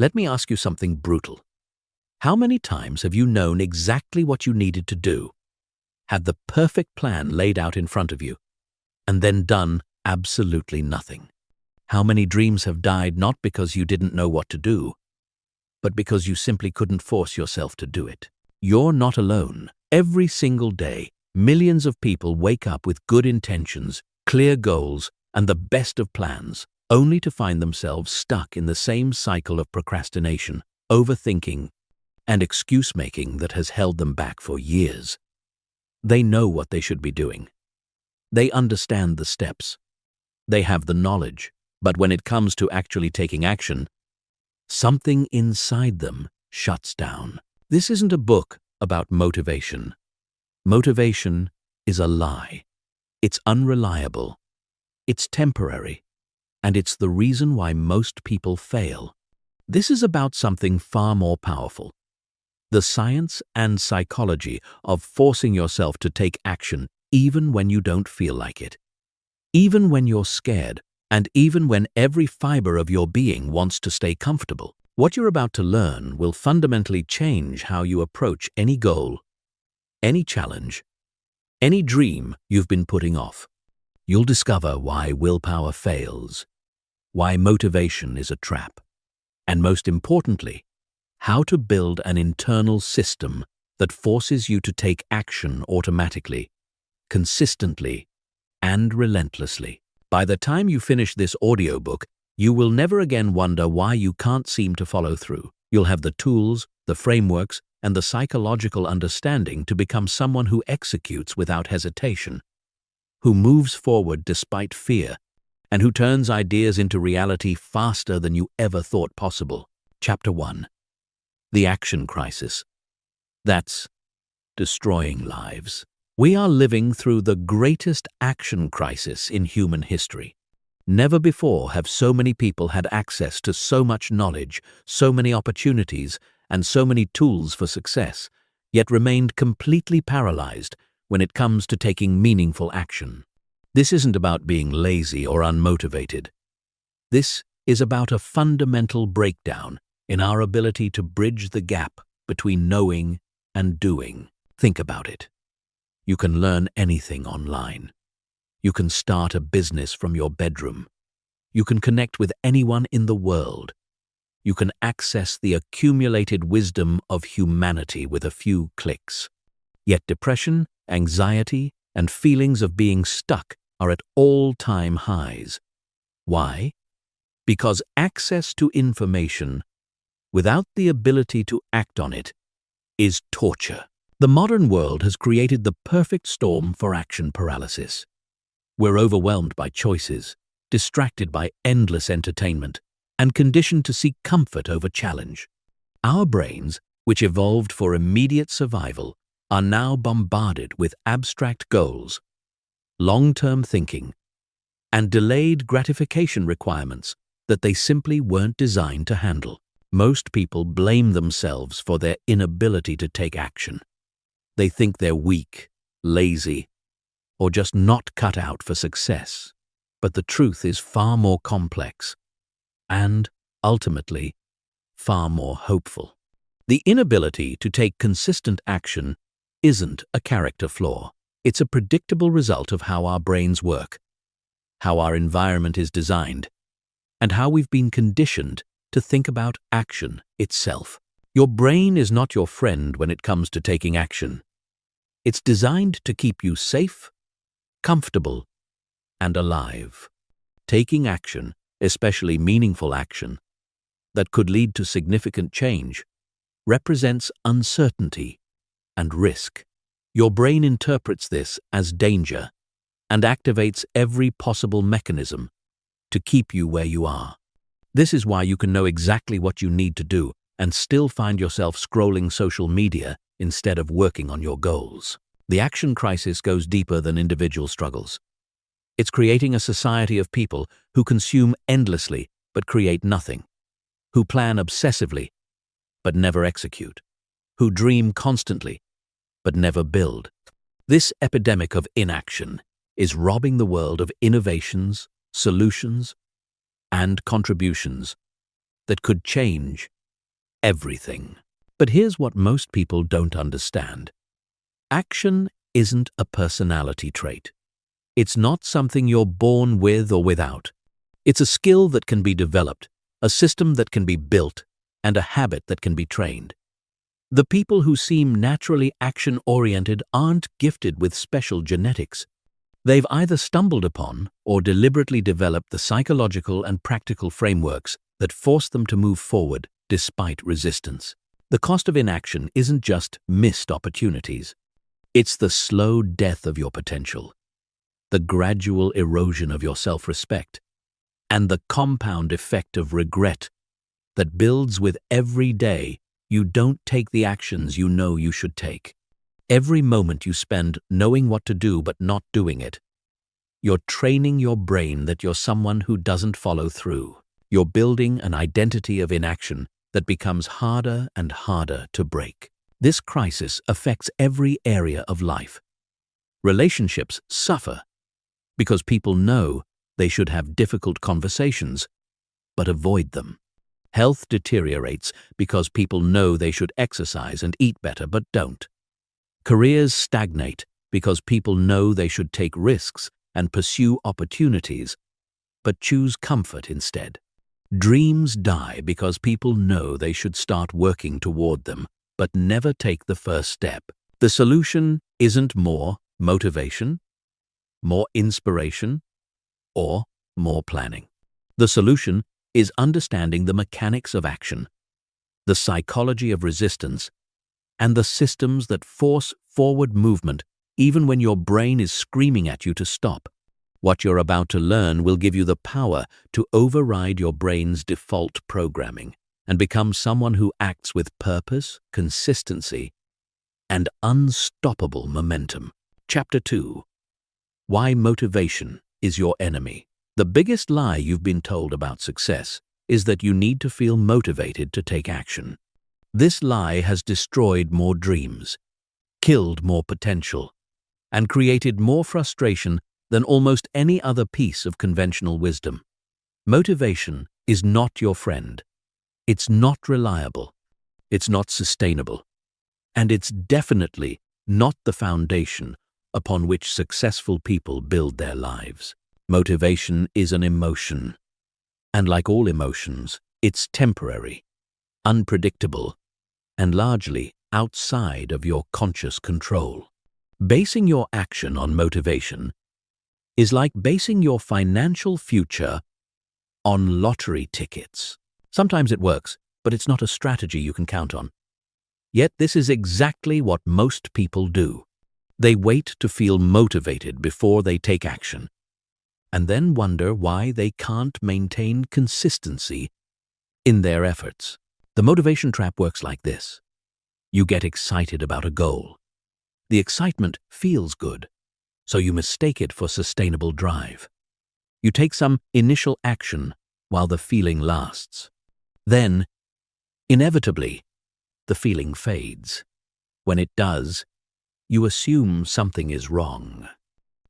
Let me ask you something brutal. How many times have you known exactly what you needed to do, had the perfect plan laid out in front of you, and then done absolutely nothing? How many dreams have died not because you didn't know what to do, but because you simply couldn't force yourself to do it? You're not alone. Every single day, millions of people wake up with good intentions, clear goals, and the best of plans, only to find themselves stuck in the same cycle of procrastination, overthinking, and excuse-making that has held them back for years. They know what they should be doing. They understand the steps. They have the knowledge. But when it comes to actually taking action, something inside them shuts down. This isn't a book about motivation. Motivation is a lie. It's unreliable. It's temporary. And it's the reason why most people fail. This is about something far more powerful. The science and psychology of forcing yourself to take action even when you don't feel like it. Even when you're scared, and even when every fiber of your being wants to stay comfortable. What you're about to learn will fundamentally change how you approach any goal, any challenge, any dream you've been putting off. You'll discover why willpower fails, why motivation is a trap, and most importantly, how to build an internal system that forces you to take action automatically, consistently, and relentlessly. By the time you finish this audiobook, you will never again wonder why you can't seem to follow through. You'll have the tools, the frameworks, and the psychological understanding to become someone who executes without hesitation, who moves forward despite fear, and who turns ideas into reality faster than you ever thought possible. Chapter 1. The Action Crisis. That's destroying lives. We are living through the greatest action crisis in human history. Never before have so many people had access to so much knowledge, so many opportunities, and so many tools for success, yet remained completely paralyzed when it comes to taking meaningful action. This isn't about being lazy or unmotivated. This is about a fundamental breakdown in our ability to bridge the gap between knowing and doing. Think about it. You can learn anything online. You can start a business from your bedroom. You can connect with anyone in the world. You can access the accumulated wisdom of humanity with a few clicks. Yet depression, anxiety, and feelings of being stuck are at all-time highs. Why? Because access to information without the ability to act on it is torture. The modern world has created the perfect storm for action paralysis. We're overwhelmed by choices, distracted by endless entertainment, and conditioned to seek comfort over challenge. Our brains, which evolved for immediate survival, are now bombarded with abstract goals, long-term thinking, and delayed gratification requirements that they simply weren't designed to handle. Most people blame themselves for their inability to take action. They think they're weak, lazy, or just not cut out for success. But the truth is far more complex and, ultimately, far more hopeful. The inability to take consistent action isn't a character flaw. It's a predictable result of how our brains work, how our environment is designed, and how we've been conditioned to think about action itself. Your brain is not your friend when it comes to taking action. It's designed to keep you safe, comfortable, and alive. Taking action, especially meaningful action, that could lead to significant change, represents uncertainty and risk. Your brain interprets this as danger and activates every possible mechanism to keep you where you are. This is why you can know exactly what you need to do and still find yourself scrolling social media instead of working on your goals. The action crisis goes deeper than individual struggles. It's creating a society of people who consume endlessly but create nothing, who plan obsessively but never execute, who dream constantly but never build. This epidemic of inaction is robbing the world of innovations, solutions, and contributions that could change everything. But here's what most people don't understand. Action isn't a personality trait. It's not something you're born with or without. It's a skill that can be developed, a system that can be built, and a habit that can be trained. The people who seem naturally action-oriented aren't gifted with special genetics. They've either stumbled upon or deliberately developed the psychological and practical frameworks that force them to move forward despite resistance. The cost of inaction isn't just missed opportunities. It's the slow death of your potential, the gradual erosion of your self-respect, and the compound effect of regret that builds with every day you don't take the actions you know you should take. Every moment you spend knowing what to do but not doing it, you're training your brain that you're someone who doesn't follow through. You're building an identity of inaction that becomes harder and harder to break. This crisis affects every area of life. Relationships suffer because people know they should have difficult conversations, but avoid them. Health deteriorates because people know they should exercise and eat better, but don't. Careers stagnate because people know they should take risks and pursue opportunities, but choose comfort instead. Dreams die because people know they should start working toward them, but never take the first step. The solution isn't more motivation, more inspiration, or more planning. The solution is understanding the mechanics of action, the psychology of resistance, and the systems that force forward movement even when your brain is screaming at you to stop. What you're about to learn will give you the power to override your brain's default programming and become someone who acts with purpose, consistency, and unstoppable momentum. Chapter 2. Why motivation is your enemy. The biggest lie you've been told about success is that you need to feel motivated to take action. This lie has destroyed more dreams, killed more potential, and created more frustration than almost any other piece of conventional wisdom. Motivation is not your friend. It's not reliable. It's not sustainable. And it's definitely not the foundation upon which successful people build their lives. Motivation is an emotion. And like all emotions, it's temporary, unpredictable, and largely outside of your conscious control. Basing your action on motivation is like basing your financial future on lottery tickets. Sometimes it works, but it's not a strategy you can count on. Yet this is exactly what most people do. They wait to feel motivated before they take action, and then wonder why they can't maintain consistency in their efforts. The motivation trap works like this. You get excited about a goal. The excitement feels good, so you mistake it for sustainable drive. You take some initial action while the feeling lasts. Then, inevitably, the feeling fades. When it does, you assume something is wrong.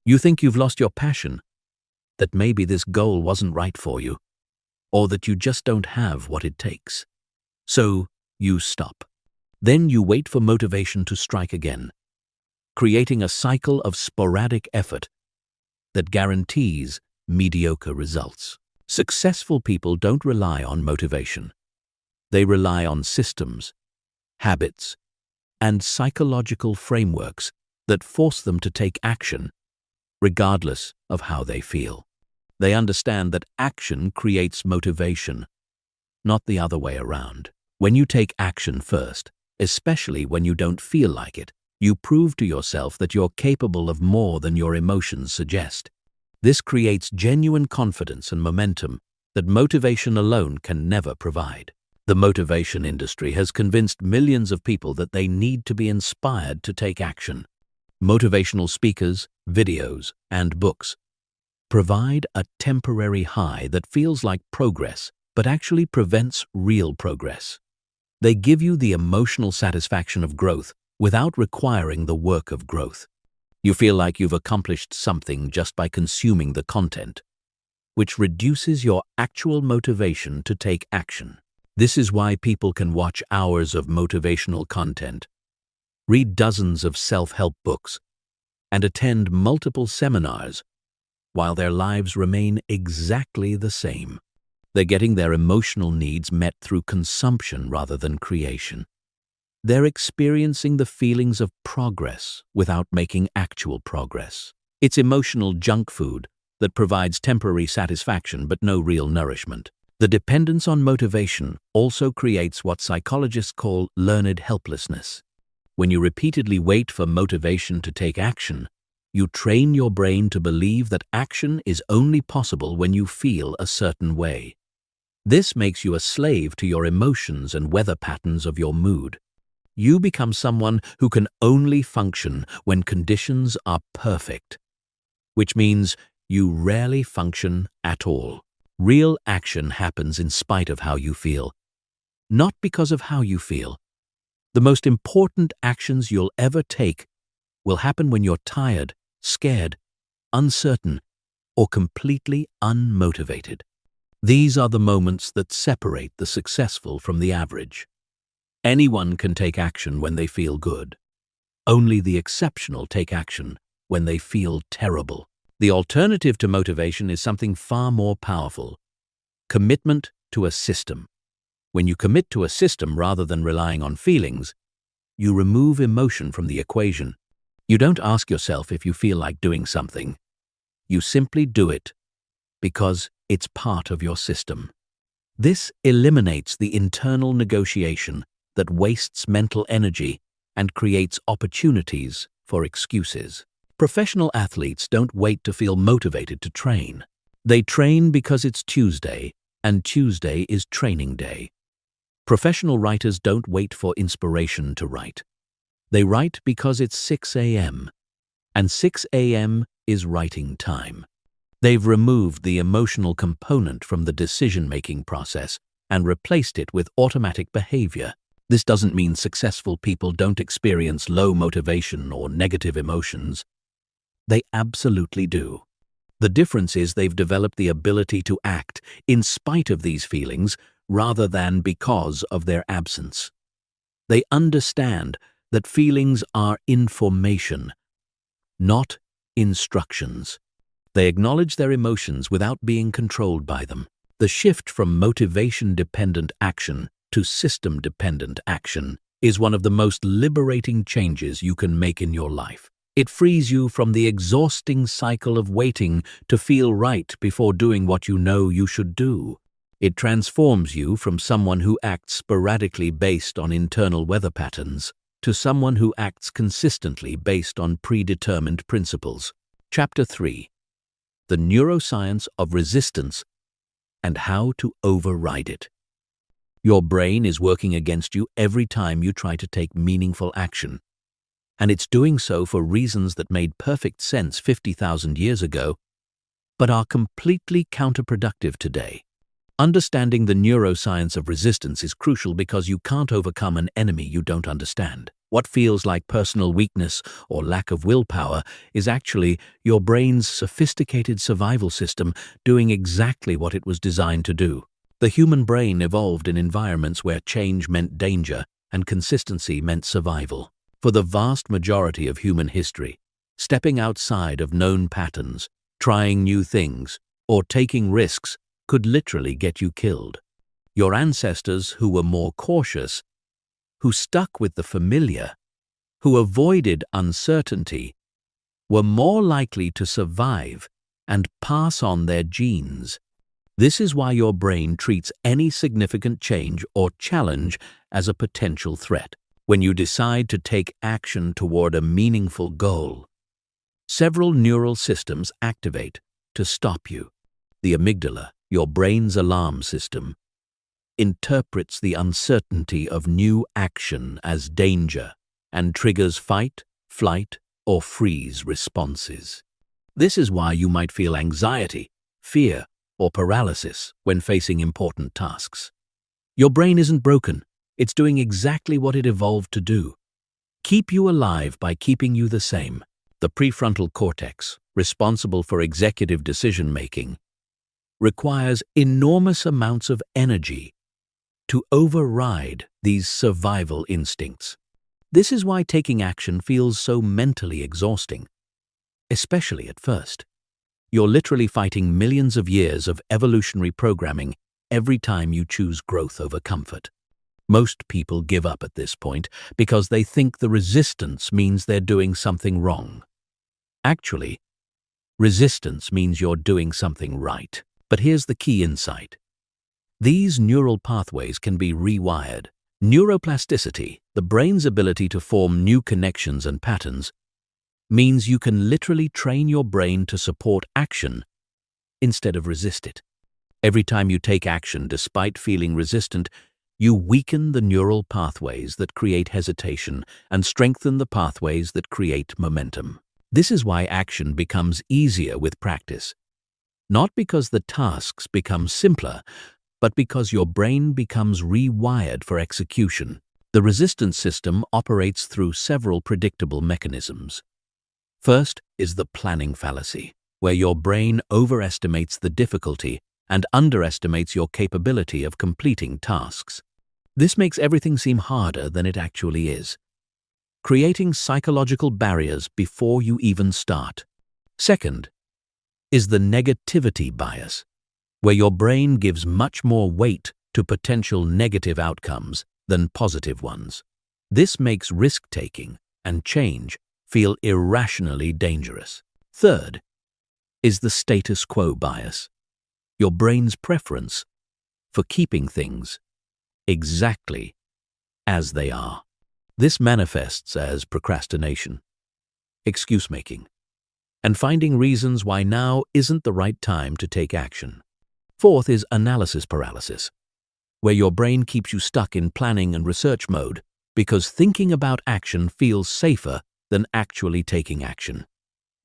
You think you've lost your passion, that maybe this goal wasn't right for you, or that you just don't have what it takes. So you stop. Then you wait for motivation to strike again, creating a cycle of sporadic effort that guarantees mediocre results. Successful people don't rely on motivation. They rely on systems, habits, and psychological frameworks that force them to take action, regardless of how they feel. They understand that action creates motivation, not the other way around. When you take action first, especially when you don't feel like it, you prove to yourself that you're capable of more than your emotions suggest. This creates genuine confidence and momentum that motivation alone can never provide. The motivation industry has convinced millions of people that they need to be inspired to take action. Motivational speakers, videos, and books provide a temporary high that feels like progress, but actually prevents real progress. They give you the emotional satisfaction of growth without requiring the work of growth. You feel like you've accomplished something just by consuming the content. which reduces your actual motivation to take action. This is why people can watch hours of motivational content, read dozens of self-help books, and attend multiple seminars while their lives remain exactly the same. They're getting their emotional needs met through consumption rather than creation. They're experiencing the feelings of progress without making actual progress. It's emotional junk food that provides temporary satisfaction but no real nourishment. The dependence on motivation also creates what psychologists call learned helplessness. When you repeatedly wait for motivation to take action, you train your brain to believe that action is only possible when you feel a certain way. This makes you a slave to your emotions and weather patterns of your mood. You become someone who can only function when conditions are perfect, which means you rarely function at all. Real action happens in spite of how you feel, not because of how you feel. The most important actions you'll ever take will happen when you're tired, scared, uncertain, or completely unmotivated. These are the moments that separate the successful from the average. Anyone can take action when they feel good. Only the exceptional take action when they feel terrible. The alternative to motivation is something far more powerful: commitment to a system. When you commit to a system rather than relying on feelings, you remove emotion from the equation. You don't ask yourself if you feel like doing something. You simply do it because it's part of your system. This eliminates the internal negotiation that wastes mental energy and creates opportunities for excuses. Professional athletes don't wait to feel motivated to train. They train because it's Tuesday, and Tuesday is training day. Professional writers don't wait for inspiration to write. They write because it's 6 a.m., and 6 a.m. is writing time. They've removed the emotional component from the decision-making process and replaced it with automatic behavior. This doesn't mean successful people don't experience low motivation or negative emotions. They absolutely do. The difference is they've developed the ability to act in spite of these feelings rather than because of their absence. They understand that feelings are information, not instructions. They acknowledge their emotions without being controlled by them. The shift from motivation-dependent action to system-dependent action is one of the most liberating changes you can make in your life. It frees you from the exhausting cycle of waiting to feel right before doing what you know you should do. It transforms you from someone who acts sporadically based on internal weather patterns to someone who acts consistently based on predetermined principles. Chapter 3: The Neuroscience of Resistance and How to Override It. Your brain is working against you every time you try to take meaningful action, and it's doing so for reasons that made perfect sense 50,000 years ago, but are completely counterproductive today. Understanding the neuroscience of resistance is crucial because you can't overcome an enemy you don't understand. What feels like personal weakness or lack of willpower is actually your brain's sophisticated survival system doing exactly what it was designed to do. The human brain evolved in environments where change meant danger and consistency meant survival. For the vast majority of human history, stepping outside of known patterns, trying new things, or taking risks could literally get you killed. Your ancestors who were more cautious, who stuck with the familiar, who avoided uncertainty, were more likely to survive and pass on their genes. This is why your brain treats any significant change or challenge as a potential threat. When you decide to take action toward a meaningful goal, several neural systems activate to stop you. The amygdala, your brain's alarm system, interprets the uncertainty of new action as danger and triggers fight, flight, or freeze responses. This is why you might feel anxiety, fear, or paralysis when facing important tasks. Your brain isn't broken. It's doing exactly what it evolved to do: keep you alive by keeping you the same. The prefrontal cortex, responsible for executive decision-making, requires enormous amounts of energy to override these survival instincts. This is why taking action feels so mentally exhausting, especially at first. You're literally fighting millions of years of evolutionary programming every time you choose growth over comfort. Most people give up at this point because they think the resistance means they're doing something wrong. Actually, resistance means you're doing something right. But here's the key insight. These neural pathways can be rewired. Neuroplasticity, the brain's ability to form new connections and patterns, means you can literally train your brain to support action instead of resist it. Every time you take action despite feeling resistant, you weaken the neural pathways that create hesitation and strengthen the pathways that create momentum. This is why action becomes easier with practice. Not because the tasks become simpler, but because your brain becomes rewired for execution. The resistance system operates through several predictable mechanisms. First is the planning fallacy, where your brain overestimates the difficulty and underestimates your capability of completing tasks. This makes everything seem harder than it actually is, creating psychological barriers before you even start. Second is the negativity bias, where your brain gives much more weight to potential negative outcomes than positive ones. This makes risk-taking and change feel irrationally dangerous. Third is the status quo bias, your brain's preference for keeping things exactly as they are. This manifests as procrastination, excuse-making, and finding reasons why now isn't the right time to take action. Fourth is analysis paralysis, where your brain keeps you stuck in planning and research mode because thinking about action feels safer than actually taking action.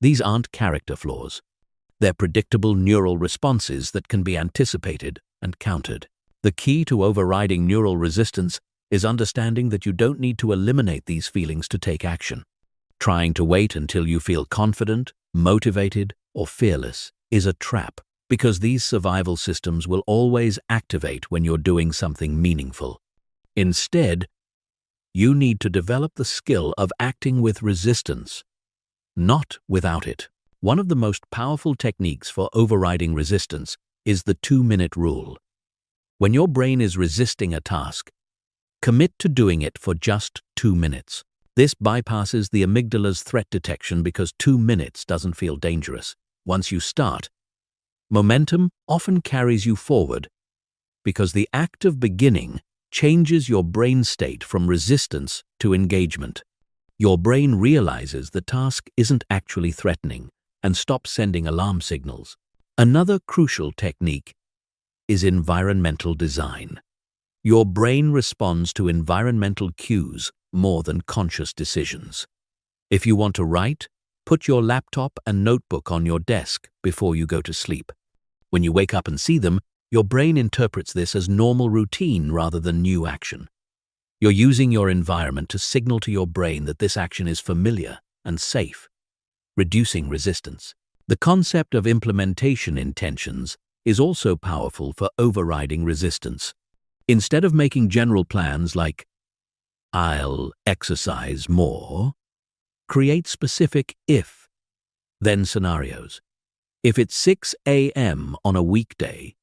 These aren't character flaws. They're predictable neural responses that can be anticipated and countered. The key to overriding neural resistance is understanding that you don't need to eliminate these feelings to take action. Trying to wait until you feel confident, motivated, or fearless is a trap, because these survival systems will always activate when you're doing something meaningful. Instead, you need to develop the skill of acting with resistance, not without it. One of the most powerful techniques for overriding resistance is the 2-minute rule. When your brain is resisting a task, commit to doing it for just 2 minutes. This bypasses the amygdala's threat detection because 2 minutes doesn't feel dangerous. Once you start, momentum often carries you forward because the act of beginning changes your brain state from resistance to engagement. Your brain realizes the task isn't actually threatening and stops sending alarm signals. Another crucial technique is environmental design. Your brain responds to environmental cues more than conscious decisions. If you want to write, put your laptop and notebook on your desk before you go to sleep. When you wake up and see them, your brain interprets this as normal routine rather than new action. You're using your environment to signal to your brain that this action is familiar and safe, reducing resistance. The concept of implementation intentions is also powerful for overriding resistance. Instead of making general plans like, "I'll exercise more," create specific if-then scenarios. If it's 6 a.m. on a weekday,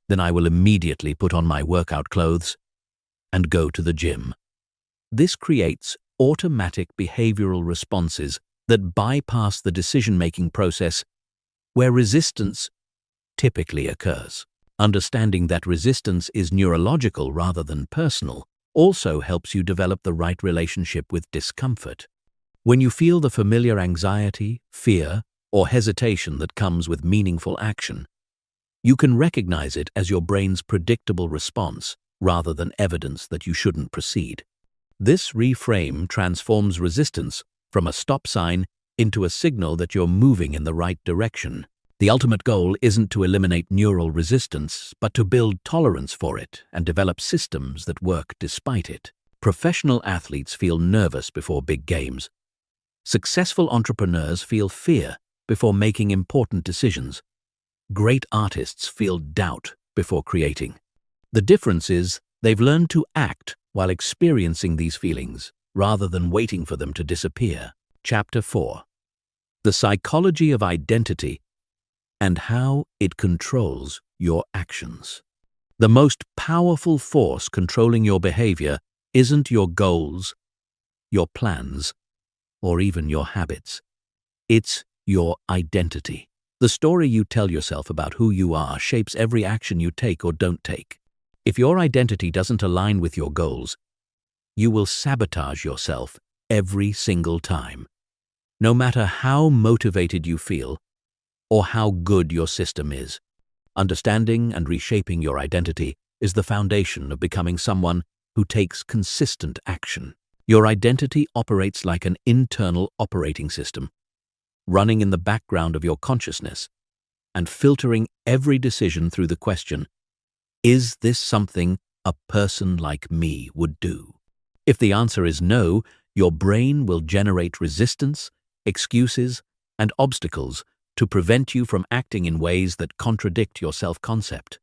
then I will immediately put on my workout clothes and go to the gym. This creates automatic behavioral responses that bypass the decision-making process where resistance typically occurs. Understanding that resistance is neurological rather than personal also helps you develop the right relationship with discomfort. When you feel the familiar anxiety, fear, or hesitation that comes with meaningful action, you can recognize it as your brain's predictable response rather than evidence that you shouldn't proceed. This reframe transforms resistance from a stop sign into a signal that you're moving in the right direction. The ultimate goal isn't to eliminate neural resistance, but to build tolerance for it and develop systems that work despite it. Professional athletes feel nervous before big games. Successful entrepreneurs feel fear before making important decisions. Great artists feel doubt before creating. The difference is they've learned to act while experiencing these feelings, rather than waiting for them to disappear. Chapter 4. The Psychology of Identity and How It Controls Your Actions. The most powerful force controlling your behavior isn't your goals, your plans, or even your habits. It's your identity. The story you tell yourself about who you are shapes every action you take or don't take. If your identity doesn't align with your goals, you will sabotage yourself every single time. No matter how motivated you feel or how good your system is, understanding and reshaping your identity is the foundation of becoming someone who takes consistent action. Your identity operates like an internal operating system, running in the background of your consciousness and filtering every decision through the question, is this something a person like me would do? If the answer is no, your brain will generate resistance, excuses, and obstacles to prevent you from acting in ways that contradict your self-concept.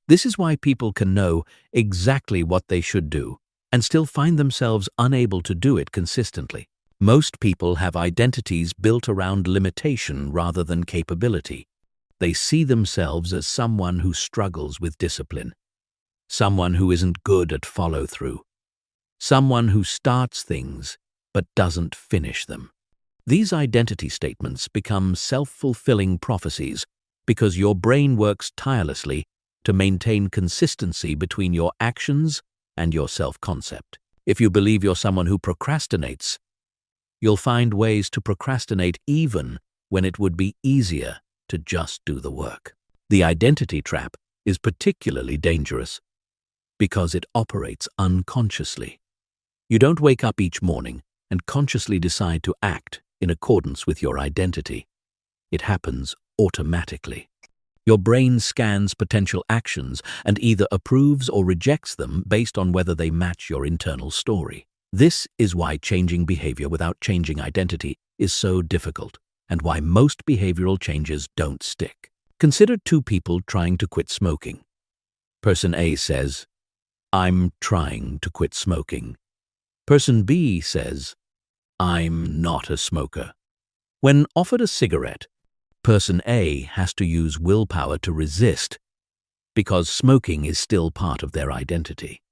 This is why people can know exactly what they should do and still find themselves unable to do it consistently. Most people have identities built around limitation rather than capability. They see themselves as someone who struggles with discipline, someone who isn't good at follow-through, someone who starts things but doesn't finish them. These identity statements become self-fulfilling prophecies because your brain works tirelessly to maintain consistency between your actions and your self-concept. If you believe you're someone who procrastinates, you'll find ways to procrastinate even when it would be easier to just do the work. The identity trap is particularly dangerous because it operates unconsciously. You don't wake up each morning and consciously decide to act in accordance with your identity. It happens automatically. Your brain scans potential actions and either approves or rejects them based on whether they match your internal story. This is why changing behavior without changing identity is so difficult, and why most behavioral changes don't stick. Consider two people trying to quit smoking. Person A says, "I'm trying to quit smoking." Person B says, "I'm not a smoker." When offered a cigarette, person A has to use willpower to resist because smoking is still part of their identity.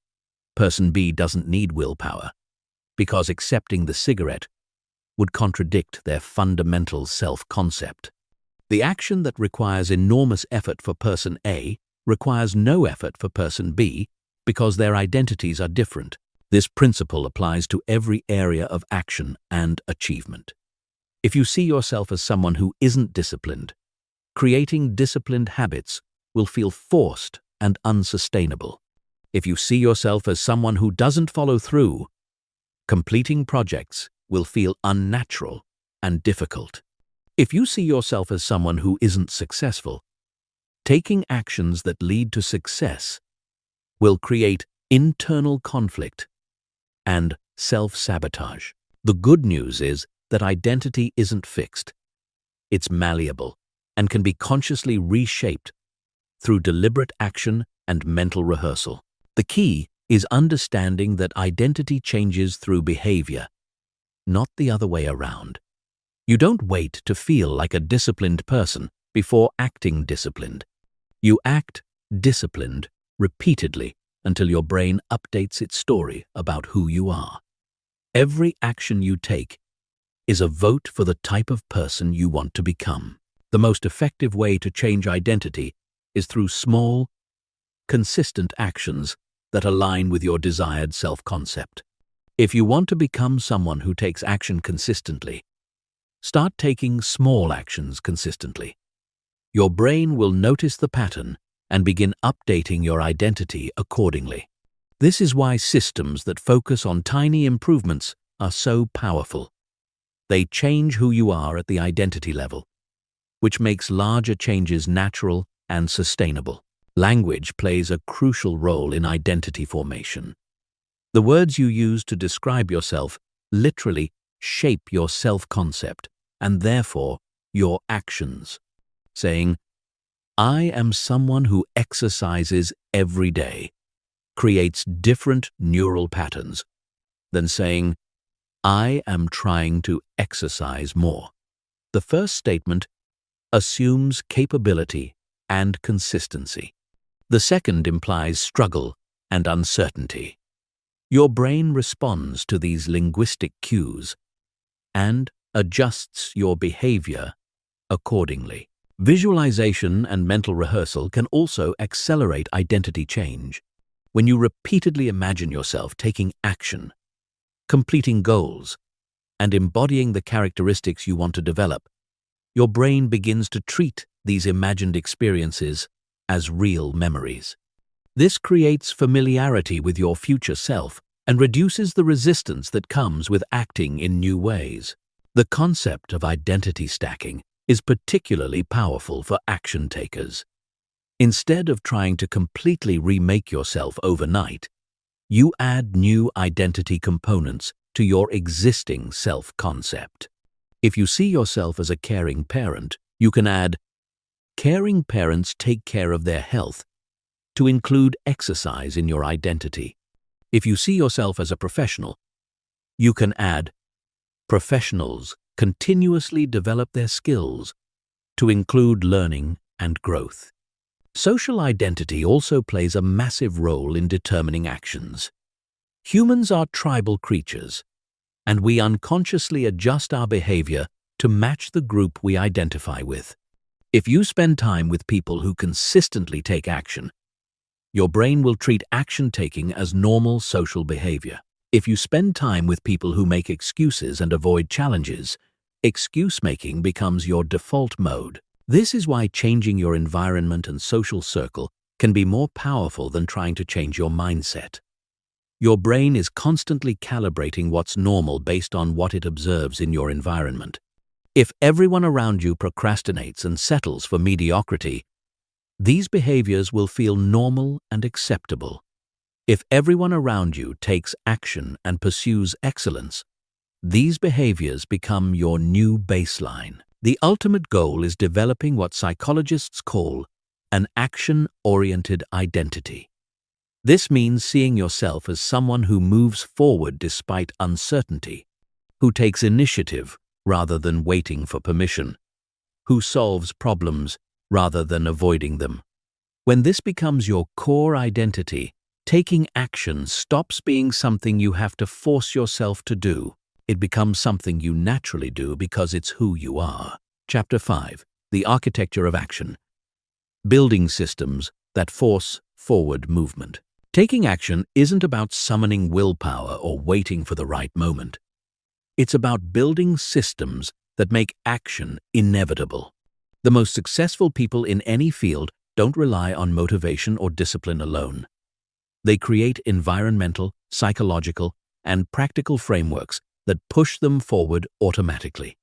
Person B doesn't need willpower because accepting the cigarette would contradict their fundamental self-concept. The action that requires enormous effort for person A requires no effort for person B because their identities are different. This principle applies to every area of action and achievement. If you see yourself as someone who isn't disciplined, creating disciplined habits will feel forced and unsustainable. If you see yourself as someone who doesn't follow through, completing projects will feel unnatural and difficult. If you see yourself as someone who isn't successful, taking actions that lead to success will create internal conflict and self-sabotage. The good news is that identity isn't fixed. It's malleable and can be consciously reshaped through deliberate action and mental rehearsal. The key is understanding that identity changes through behavior, not the other way around. You don't wait to feel like a disciplined person before acting disciplined. You act disciplined repeatedly until your brain updates its story about who you are. Every action you take is a vote for the type of person you want to become. The most effective way to change identity is through small, consistent actions that align with your desired self-concept. If you want to become someone who takes action consistently, start taking small actions consistently. Your brain will notice the pattern and begin updating your identity accordingly. This is why systems that focus on tiny improvements are so powerful. They change who you are at the identity level, which makes larger changes natural and sustainable. Language plays a crucial role in identity formation. The words you use to describe yourself literally shape your self-concept and therefore your actions. Saying, "I am someone who exercises every day" creates different neural patterns than saying, "I am trying to exercise more." The first statement assumes capability and consistency. The second implies struggle and uncertainty. Your brain responds to these linguistic cues and adjusts your behavior accordingly. Visualization and mental rehearsal can also accelerate identity change. When you repeatedly imagine yourself taking action, completing goals, and embodying the characteristics you want to develop, your brain begins to treat these imagined experiences as real memories. This creates familiarity with your future self and reduces the resistance that comes with acting in new ways. The concept of identity stacking is particularly powerful for action takers. Instead of trying to completely remake yourself overnight, you add new identity components to your existing self-concept. If you see yourself as a caring parent, you can add, "Caring parents take care of their health," to include exercise in your identity. If you see yourself as a professional, you can add, "Professionals continuously develop their skills," to include learning and growth. Social identity also plays a massive role in determining actions. Humans are tribal creatures, and we unconsciously adjust our behavior to match the group we identify with. If you spend time with people who consistently take action, your brain will treat action-taking as normal social behavior. If you spend time with people who make excuses and avoid challenges, excuse-making becomes your default mode. This is why changing your environment and social circle can be more powerful than trying to change your mindset. Your brain is constantly calibrating what's normal based on what it observes in your environment. If everyone around you procrastinates and settles for mediocrity, these behaviors will feel normal and acceptable. If everyone around you takes action and pursues excellence, these behaviors become your new baseline. The ultimate goal is developing what psychologists call an action-oriented identity. This means seeing yourself as someone who moves forward despite uncertainty, who takes initiative rather than waiting for permission, who solves problems rather than avoiding them. When this becomes your core identity, taking action stops being something you have to force yourself to do. It becomes something you naturally do because it's who you are. Chapter 5. The Architecture of Action. Building systems that force forward movement. Taking action isn't about summoning willpower or waiting for the right moment. It's about building systems that make action inevitable. The most successful people in any field don't rely on motivation or discipline alone. They create environmental, psychological, and practical frameworks that push them forward automatically.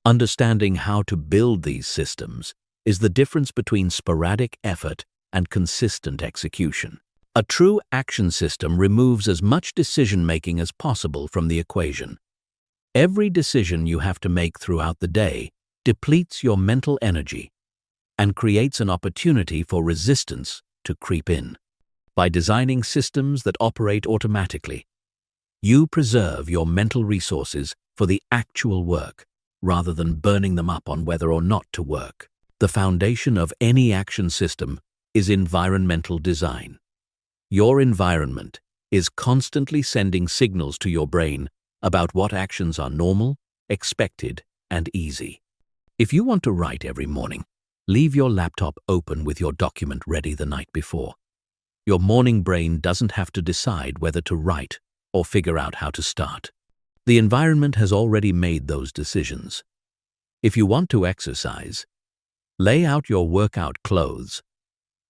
Understanding how to build these systems is the difference between sporadic effort and consistent execution. A true action system removes as much decision-making as possible from the equation. Every decision you have to make throughout the day depletes your mental energy and creates an opportunity for resistance to creep in. By designing systems that operate automatically, you preserve your mental resources for the actual work, rather than burning them up on whether or not to work. The foundation of any action system is environmental design. Your environment is constantly sending signals to your brain about what actions are normal, expected, and easy. If you want to write every morning, leave your laptop open with your document ready the night before. Your morning brain doesn't have to decide whether to write or figure out how to start. The environment has already made those decisions. If you want to exercise, lay out your workout clothes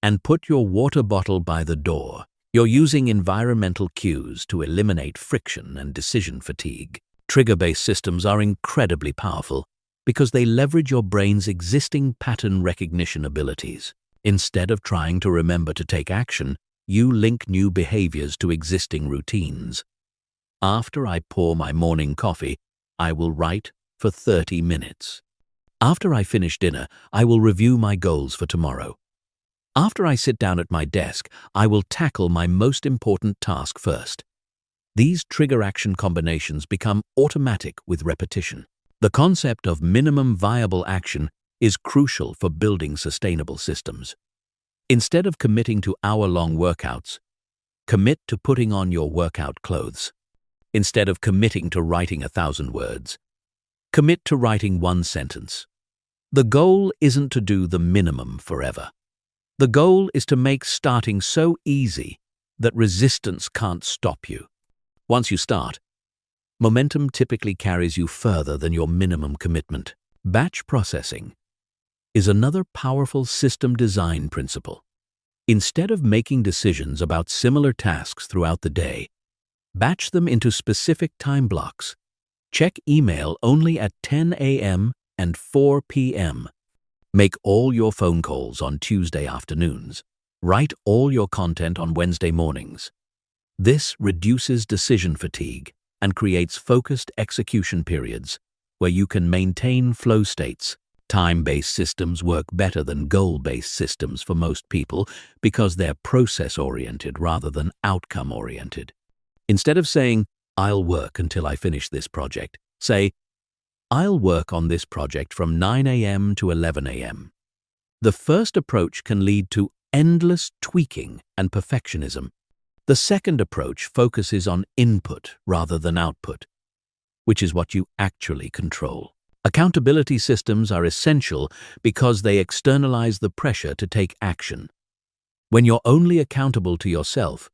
and put your water bottle by the door. You're using environmental cues to eliminate friction and decision fatigue. Trigger-based systems are incredibly powerful because they leverage your brain's existing pattern recognition abilities. Instead of trying to remember to take action, you link new behaviors to existing routines. After I pour my morning coffee, I will write for 30 minutes. After I finish dinner, I will review my goals for tomorrow. After I sit down at my desk, I will tackle my most important task first. These trigger action combinations become automatic with repetition. The concept of minimum viable action is crucial for building sustainable systems. Instead of committing to hour-long workouts, commit to putting on your workout clothes. Instead of committing to writing 1,000 words, commit to writing 1 sentence. The goal isn't to do the minimum forever. The goal is to make starting so easy that resistance can't stop you. Once you start, momentum typically carries you further than your minimum commitment. Batch processing is another powerful system design principle. Instead of making decisions about similar tasks throughout the day, batch them into specific time blocks. Check email only at 10 a.m. and 4 p.m. Make all your phone calls on Tuesday afternoons. Write all your content on Wednesday mornings. This reduces decision fatigue and creates focused execution periods where you can maintain flow states. Time-based systems work better than goal-based systems for most people because they're process-oriented rather than outcome-oriented. Instead of saying, "I'll work until I finish this project," say, "I'll work on this project from 9 a.m. to 11 a.m. The first approach can lead to endless tweaking and perfectionism. The second approach focuses on input rather than output, which is what you actually control. Accountability systems are essential because they externalize the pressure to take action. When you're only accountable to yourself,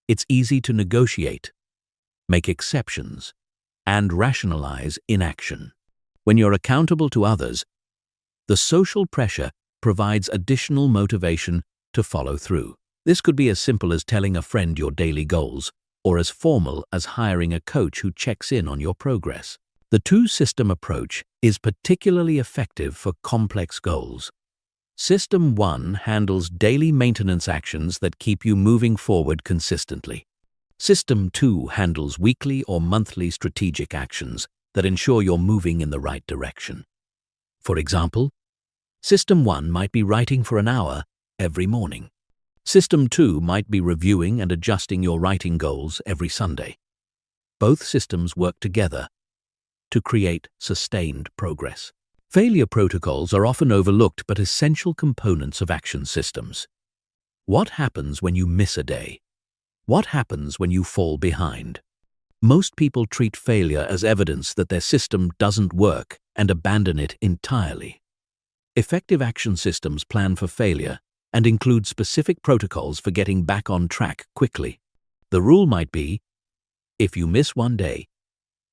it's easy to negotiate, make exceptions, and rationalize inaction. When you're accountable to others, the social pressure provides additional motivation to follow through. This could be as simple as telling a friend your daily goals, or as formal as hiring a coach who checks in on your progress. The two-system approach is particularly effective for complex goals. System 1 handles daily maintenance actions that keep you moving forward consistently. System 2 handles weekly or monthly strategic actions that ensure you're moving in the right direction. For example, System 1 might be writing for an hour every morning. System 2 might be reviewing and adjusting your writing goals every Sunday. Both systems work together to create sustained progress. Failure protocols are often overlooked but essential components of action systems. What happens when you miss a day? What happens when you fall behind? Most people treat failure as evidence that their system doesn't work and abandon it entirely. Effective action systems plan for failure and include specific protocols for getting back on track quickly. The rule might be, if you miss one day,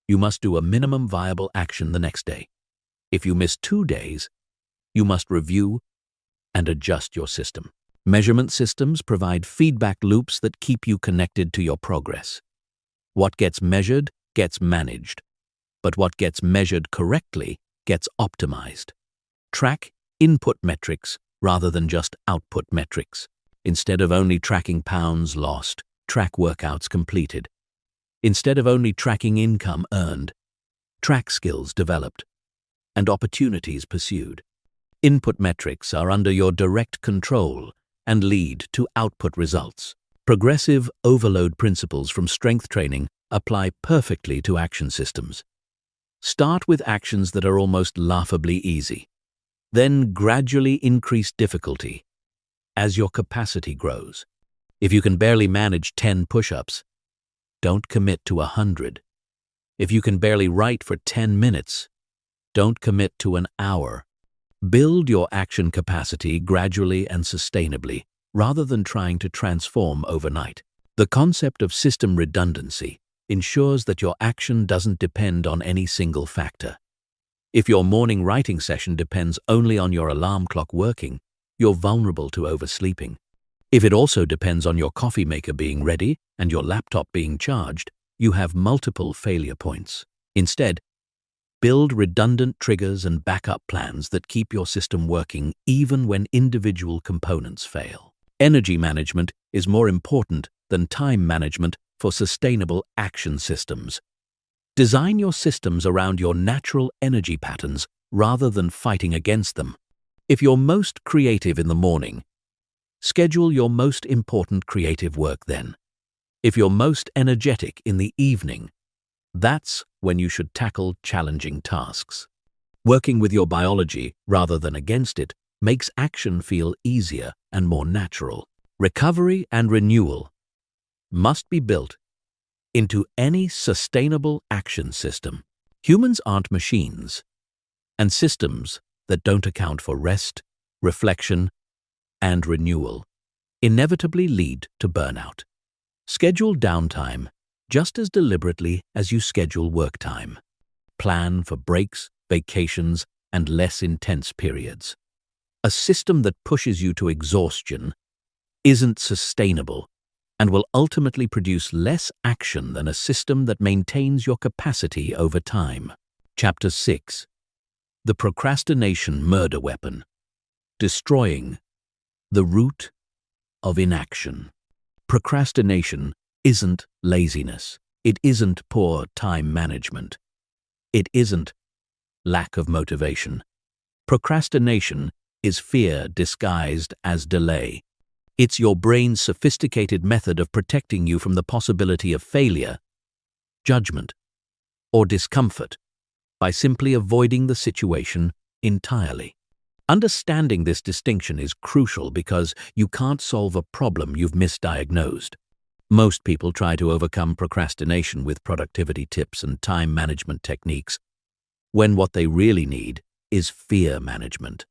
you must do a minimum viable action the next day. If you miss 2 days, you must review and adjust your system. Measurement systems provide feedback loops that keep you connected to your progress. What gets measured gets managed, but what gets measured correctly gets optimized. Track input metrics rather than just output metrics. Instead of only tracking pounds lost, track workouts completed. Instead of only tracking income earned, track skills developed and opportunities pursued. Input metrics are under your direct control and lead to output results. Progressive overload principles from strength training apply perfectly to action systems. Start with actions that are almost laughably easy. Then gradually increase difficulty as your capacity grows. If you can barely manage 10 push-ups, don't commit to 100. If you can barely write for 10 minutes, don't commit to an hour. Build your action capacity gradually and sustainably, rather than trying to transform overnight. The concept of system redundancy ensures that your action doesn't depend on any single factor. If your morning writing session depends only on your alarm clock working, you're vulnerable to oversleeping. If it also depends on your coffee maker being ready and your laptop being charged, you have multiple failure points. Instead, build redundant triggers and backup plans that keep your system working even when individual components fail. Energy management is more important than time management for sustainable action systems. Design your systems around your natural energy patterns rather than fighting against them. If you're most creative in the morning, Schedule your most important creative work then. If you're most energetic in the evening, that's when you should tackle challenging tasks. Working with your biology rather than against it makes action feel easier and more natural. Recovery and renewal must be built into any sustainable action system. Humans aren't machines, and systems that don't account for rest, reflection, and renewal inevitably lead to burnout. Schedule downtime just as deliberately as you schedule work time. Plan for breaks, vacations, and less intense periods. A system that pushes you to exhaustion isn't sustainable and will ultimately produce less action than a system that maintains your capacity over time. Chapter 6. The Procrastination Murder Weapon. Destroying the root of inaction. Procrastination isn't laziness. It isn't poor time management. It isn't lack of motivation. Procrastination is fear disguised as delay. It's your brain's sophisticated method of protecting you from the possibility of failure, judgment, or discomfort by simply avoiding the situation entirely. Understanding this distinction is crucial because you can't solve a problem you've misdiagnosed. Most people try to overcome procrastination with productivity tips and time management techniques, when what they really need is fear management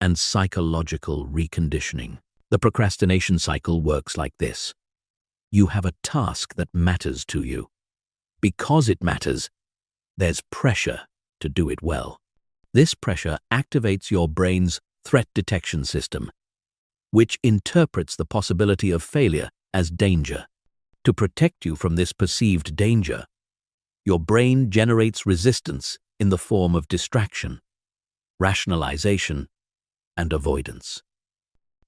and psychological reconditioning. The procrastination cycle works like this. You have a task that matters to you. Because it matters, there's pressure to do it well. This pressure activates your brain's threat detection system, which interprets the possibility of failure as danger. To protect you from this perceived danger, your brain generates resistance in the form of distraction, rationalization, and avoidance.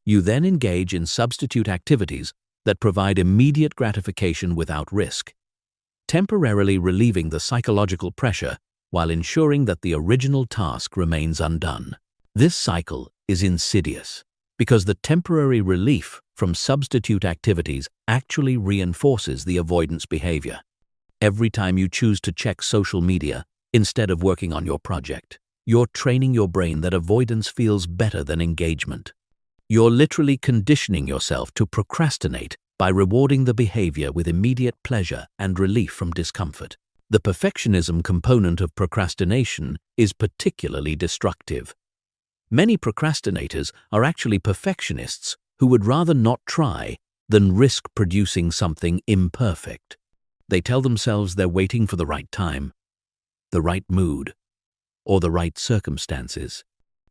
You then engage in substitute activities that provide immediate gratification without risk, temporarily relieving the psychological pressure while ensuring that the original task remains undone. This cycle is insidious because the temporary relief from substitute activities actually reinforces the avoidance behavior. Every time you choose to check social media instead of working on your project, you're training your brain that avoidance feels better than engagement. You're literally conditioning yourself to procrastinate by rewarding the behavior with immediate pleasure and relief from discomfort. The perfectionism component of procrastination is particularly destructive. Many procrastinators are actually perfectionists who would rather not try than risk producing something imperfect. They tell themselves they're waiting for the right time, the right mood, or the right circumstances.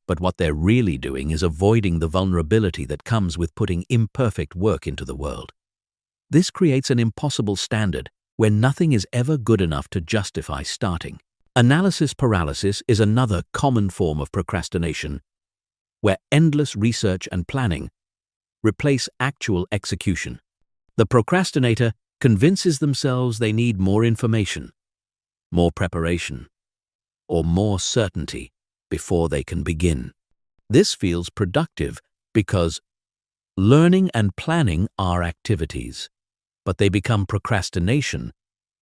But what they're really doing is avoiding the vulnerability that comes with putting imperfect work into the world. This creates an impossible standard where nothing is ever good enough to justify starting. Analysis paralysis is another common form of procrastination, where endless research and planning replace actual execution. The procrastinator convinces themselves they need more information, more preparation, or more certainty before they can begin. This feels productive because learning and planning are activities, but they become procrastination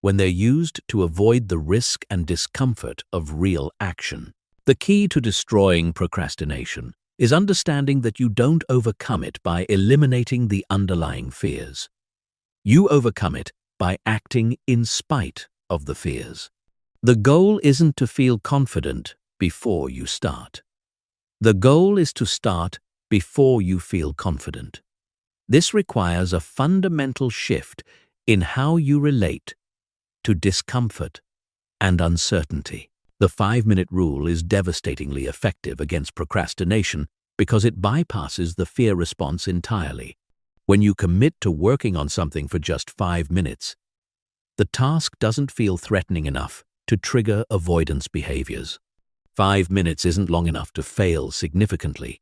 when they're used to avoid the risk and discomfort of real action. The key to destroying procrastination is understanding that you don't overcome it by eliminating the underlying fears. You overcome it by acting in spite of the fears. The goal isn't to feel confident before you start. The goal is to start before you feel confident. This requires a fundamental shift in how you relate to discomfort and uncertainty. The 5-minute rule is devastatingly effective against procrastination because it bypasses the fear response entirely. When you commit to working on something for just 5 minutes, the task doesn't feel threatening enough to trigger avoidance behaviors. 5 minutes isn't long enough to fail significantly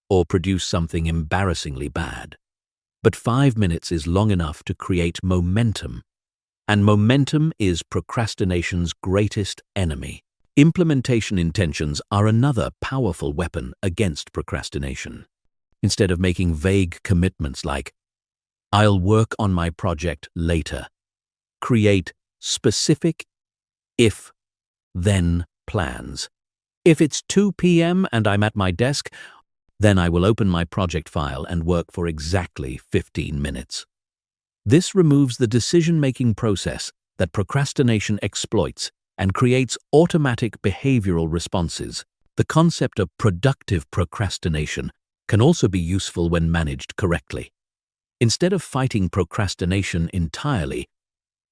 or produce something embarrassingly bad. But 5 minutes is long enough to create momentum, and momentum is procrastination's greatest enemy. Implementation intentions are another powerful weapon against procrastination. instead of making vague commitments like, "I'll work on my project later." Create specific if-then plans. If it's 2 p.m. and I'm at my desk, then I will open my project file and work for exactly 15 minutes. This removes the decision-making process that procrastination exploits and creates automatic behavioral responses. The concept of productive procrastination can also be useful when managed correctly. Instead of fighting procrastination entirely,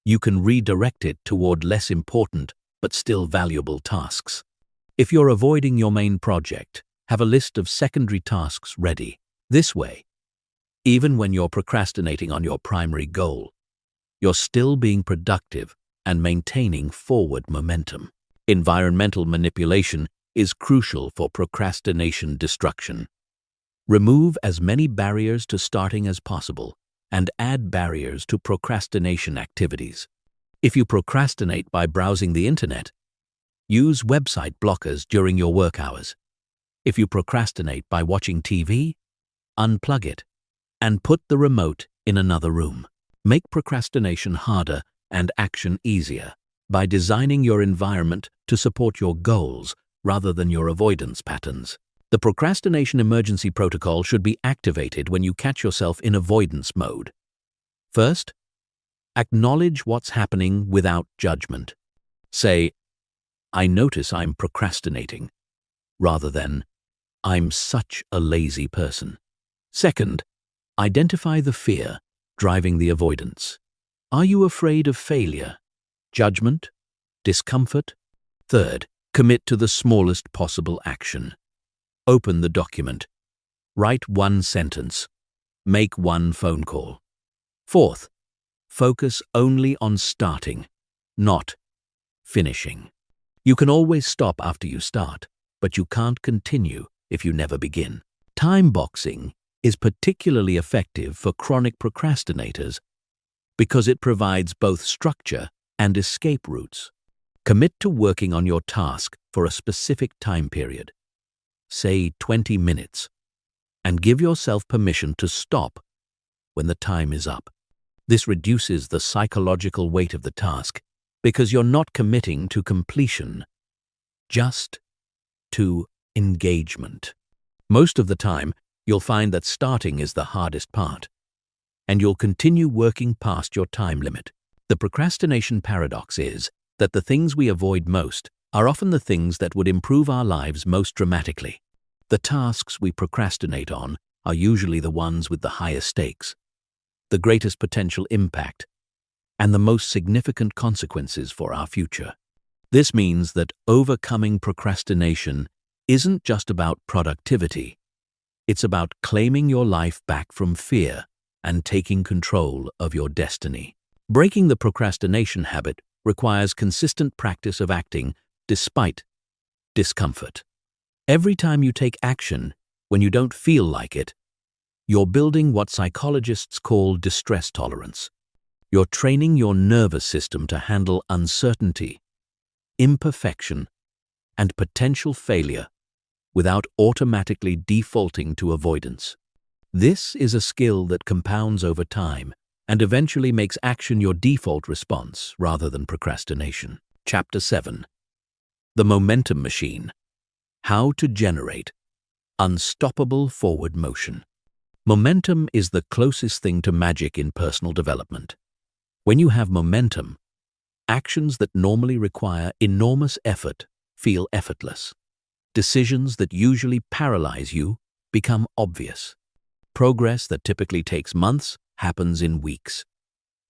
you can redirect it toward less important but still valuable tasks. If you're avoiding your main project, have a list of secondary tasks ready. This way, even when you're procrastinating on your primary goal, you're still being productive and maintaining forward momentum. Environmental manipulation is crucial for procrastination destruction. Remove as many barriers to starting as possible and add barriers to procrastination activities. If you procrastinate by browsing the internet, use website blockers during your work hours. If you procrastinate by watching TV, unplug it and put the remote in another room. Make procrastination harder and action easier by designing your environment to support your goals rather than your avoidance patterns. The procrastination emergency protocol should be activated when you catch yourself in avoidance mode. First, acknowledge what's happening without judgment. Say, "I notice I'm procrastinating," rather than, "I'm such a lazy person." Second, identify the fear driving the avoidance. Are you afraid of failure, judgment, discomfort? Third, commit to the smallest possible action. Open the document. Write one sentence. Make one phone call. Fourth, focus only on starting, not finishing. You can always stop after you start, but you can't continue if you never begin. Time boxing is particularly effective for chronic procrastinators because it provides both structure and escape routes. Commit to working on your task for a specific time period, say 20 minutes, and give yourself permission to stop when the time is up. This reduces the psychological weight of the task because you're not committing to completion, just to engagement. Most of the time, you'll find that starting is the hardest part, and you'll continue working past your time limit. The procrastination paradox is that the things we avoid most are often the things that would improve our lives most dramatically. The tasks we procrastinate on are usually the ones with the highest stakes, the greatest potential impact, and the most significant consequences for our future. This means that overcoming procrastination isn't just about productivity. It's about claiming your life back from fear and taking control of your destiny. Breaking the procrastination habit requires consistent practice of acting despite discomfort. Every time you take action when you don't feel like it, you're building what psychologists call distress tolerance. You're training your nervous system to handle uncertainty, imperfection, and potential failure without automatically defaulting to avoidance. This is a skill that compounds over time and eventually makes action your default response rather than procrastination. Chapter 7. The Momentum Machine. How to generate unstoppable forward motion. Momentum is the closest thing to magic in personal development. When you have momentum, actions that normally require enormous effort feel effortless. Decisions that usually paralyze you become obvious. Progress that typically takes months happens in weeks.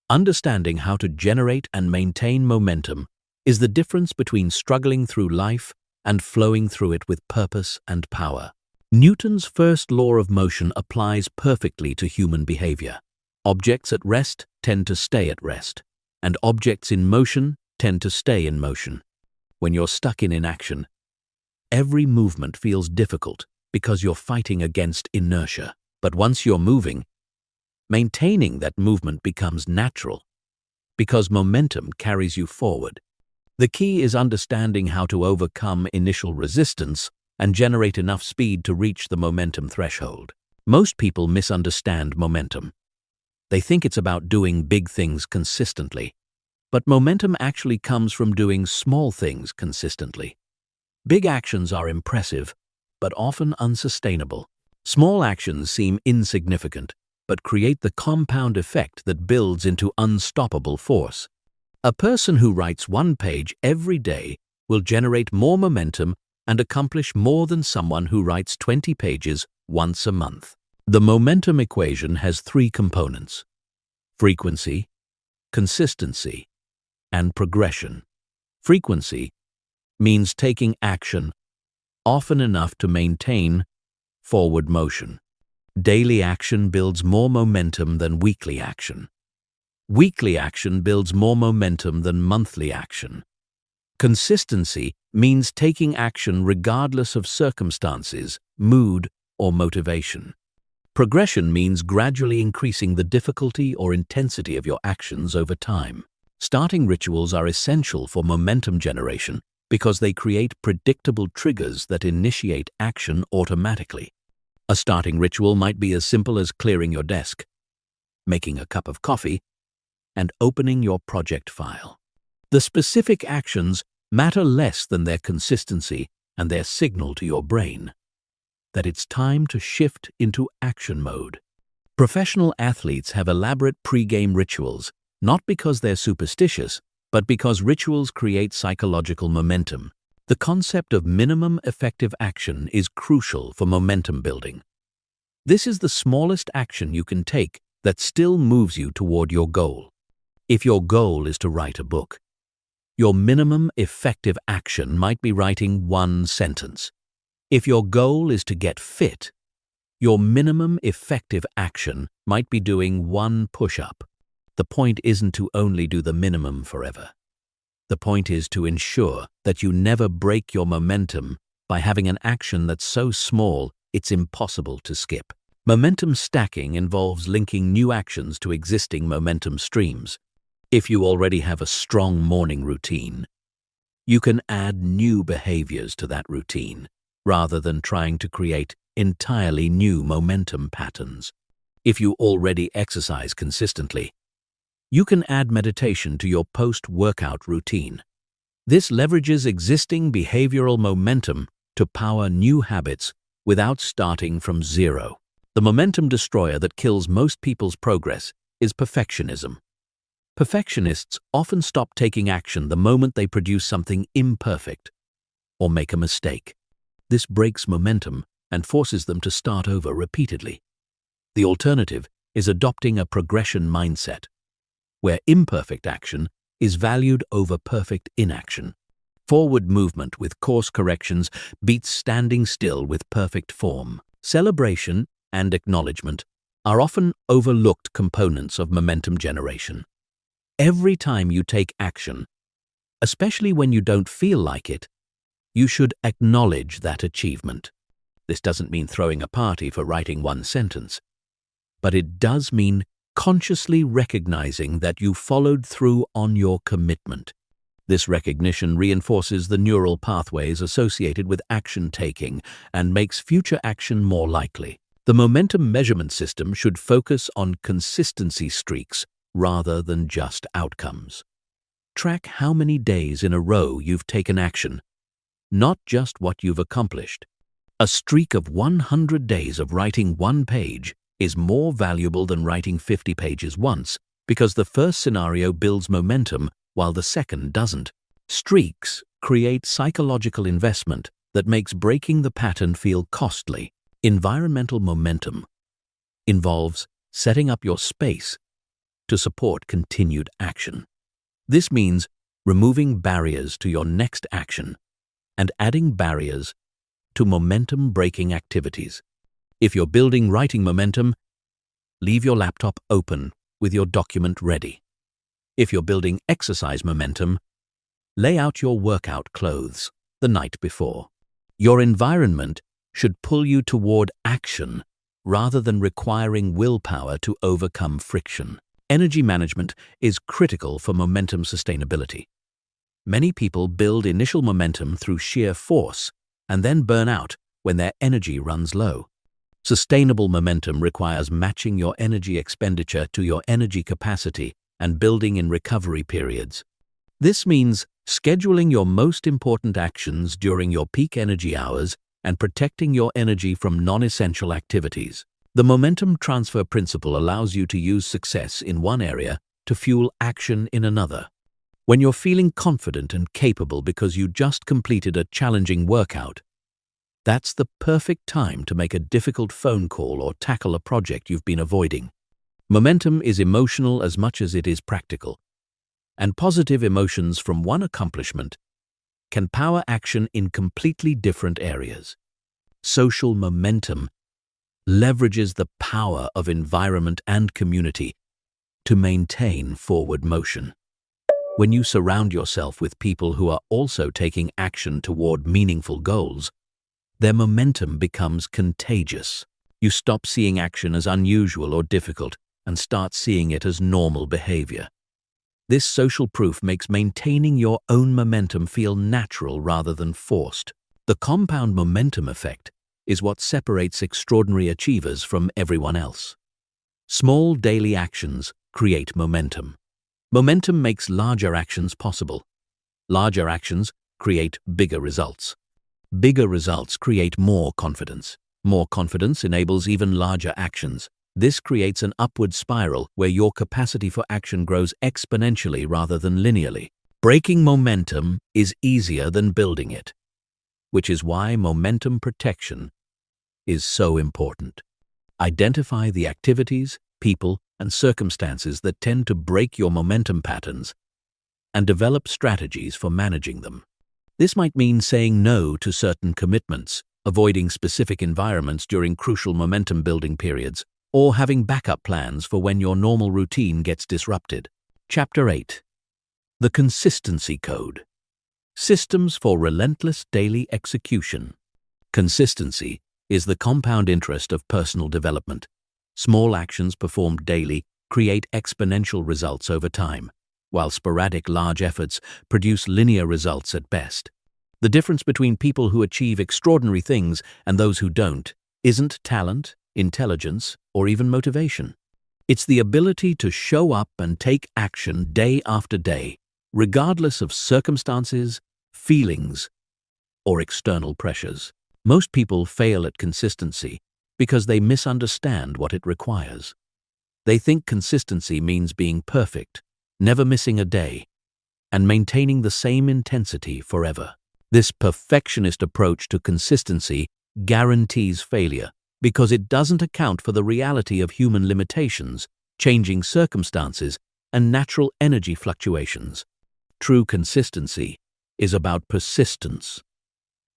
Understanding how to generate and maintain momentum is the difference between struggling through life and flowing through it with purpose and power. Newton's first law of motion applies perfectly to human behavior. Objects at rest tend to stay at rest, and objects in motion tend to stay in motion. When you're stuck in inaction, every movement feels difficult because you're fighting against inertia. But once you're moving, maintaining that movement becomes natural because momentum carries you forward. The key is understanding how to overcome initial resistance and generate enough speed to reach the momentum threshold. Most people misunderstand momentum. They think it's about doing big things consistently, but momentum actually comes from doing small things consistently. Big actions are impressive, but often unsustainable. Small actions seem insignificant, but create the compound effect that builds into unstoppable force. A person who writes one page every day will generate more momentum and accomplish more than someone who writes 20 pages once a month. The momentum equation has three components: frequency, consistency, and progression. Frequency means taking action often enough to maintain forward motion. Daily action builds more momentum than weekly action. Weekly action builds more momentum than monthly action. Consistency means taking action regardless of circumstances, mood, or motivation. Progression means gradually increasing the difficulty or intensity of your actions over time. Starting rituals are essential for momentum generation because they create predictable triggers that initiate action automatically. A starting ritual might be as simple as clearing your desk, making a cup of coffee, and opening your project file. The specific actions matter less than their consistency and their signal to your brain that it's time to shift into action mode. Professional athletes have elaborate pre-game rituals, not because they're superstitious, but because rituals create psychological momentum. The concept of minimum effective action is crucial for momentum building. This is the smallest action you can take that still moves you toward your goal. If your goal is to write a book, your minimum effective action might be writing one sentence. If your goal is to get fit, your minimum effective action might be doing one push-up. The point isn't to only do the minimum forever. The point is to ensure that you never break your momentum by having an action that's so small it's impossible to skip. Momentum stacking involves linking new actions to existing momentum streams. If you already have a strong morning routine, you can add new behaviors to that routine, rather than trying to create entirely new momentum patterns. If you already exercise consistently, you can add meditation to your post-workout routine. This leverages existing behavioral momentum to power new habits without starting from zero. The momentum destroyer that kills most people's progress is perfectionism. Perfectionists often stop taking action the moment they produce something imperfect or make a mistake. This breaks momentum and forces them to start over repeatedly. The alternative is adopting a progression mindset, where imperfect action is valued over perfect inaction. Forward movement with course corrections beats standing still with perfect form. Celebration and acknowledgement are often overlooked components of momentum generation. Every time you take action, especially when you don't feel like it, you should acknowledge that achievement. This doesn't mean throwing a party for writing one sentence, but it does mean consciously recognizing that you followed through on your commitment. This recognition reinforces the neural pathways associated with action taking and makes future action more likely. The momentum measurement system should focus on consistency streaks rather than just outcomes. Track how many days in a row you've taken action, not just what you've accomplished. A streak of 100 days of writing one page is more valuable than writing 50 pages once, because the first scenario builds momentum while the second doesn't. Streaks create psychological investment that makes breaking the pattern feel costly. Environmental momentum involves setting up your space to support continued action. This means removing barriers to your next action and adding barriers to momentum-breaking activities. If you're building writing momentum, leave your laptop open with your document ready. If you're building exercise momentum, lay out your workout clothes the night before. Your environment should pull you toward action rather than requiring willpower to overcome friction. Energy management is critical for momentum sustainability. Many people build initial momentum through sheer force and then burn out when their energy runs low. Sustainable momentum requires matching your energy expenditure to your energy capacity and building in recovery periods. This means scheduling your most important actions during your peak energy hours and protecting your energy from non-essential activities. The momentum transfer principle allows you to use success in one area to fuel action in another. When you're feeling confident and capable because you just completed a challenging workout, that's the perfect time to make a difficult phone call or tackle a project you've been avoiding. Momentum is emotional as much as it is practical, and positive emotions from one accomplishment can power action in completely different areas. Social momentum leverages the power of environment and community to maintain forward motion. When you surround yourself with people who are also taking action toward meaningful goals, their momentum becomes contagious. You stop seeing action as unusual or difficult and start seeing it as normal behavior. This social proof makes maintaining your own momentum feel natural rather than forced. The compound momentum effect is what separates extraordinary achievers from everyone else. Small daily actions create momentum. Momentum makes larger actions possible. Larger actions create bigger results. Bigger results create more confidence. More confidence enables even larger actions. This creates an upward spiral where your capacity for action grows exponentially rather than linearly. Breaking momentum is easier than building it, which is why momentum protection is so important. Identify the activities, people, and circumstances that tend to break your momentum patterns and develop strategies for managing them. This might mean saying no to certain commitments, avoiding specific environments during crucial momentum-building periods, or having backup plans for when your normal routine gets disrupted. Chapter 8. The Consistency Code. Systems for Relentless Daily Execution. Consistency is the compound interest of personal development. Small actions performed daily create exponential results over time, while sporadic large efforts produce linear results at best. The difference between people who achieve extraordinary things and those who don't isn't talent, intelligence, or even motivation. It's the ability to show up and take action day after day, regardless of circumstances, feelings, or external pressures. Most people fail at consistency because they misunderstand what it requires. They think consistency means being perfect, never missing a day, and maintaining the same intensity forever. This perfectionist approach to consistency guarantees failure because it doesn't account for the reality of human limitations, changing circumstances, and natural energy fluctuations. True consistency is about persistence,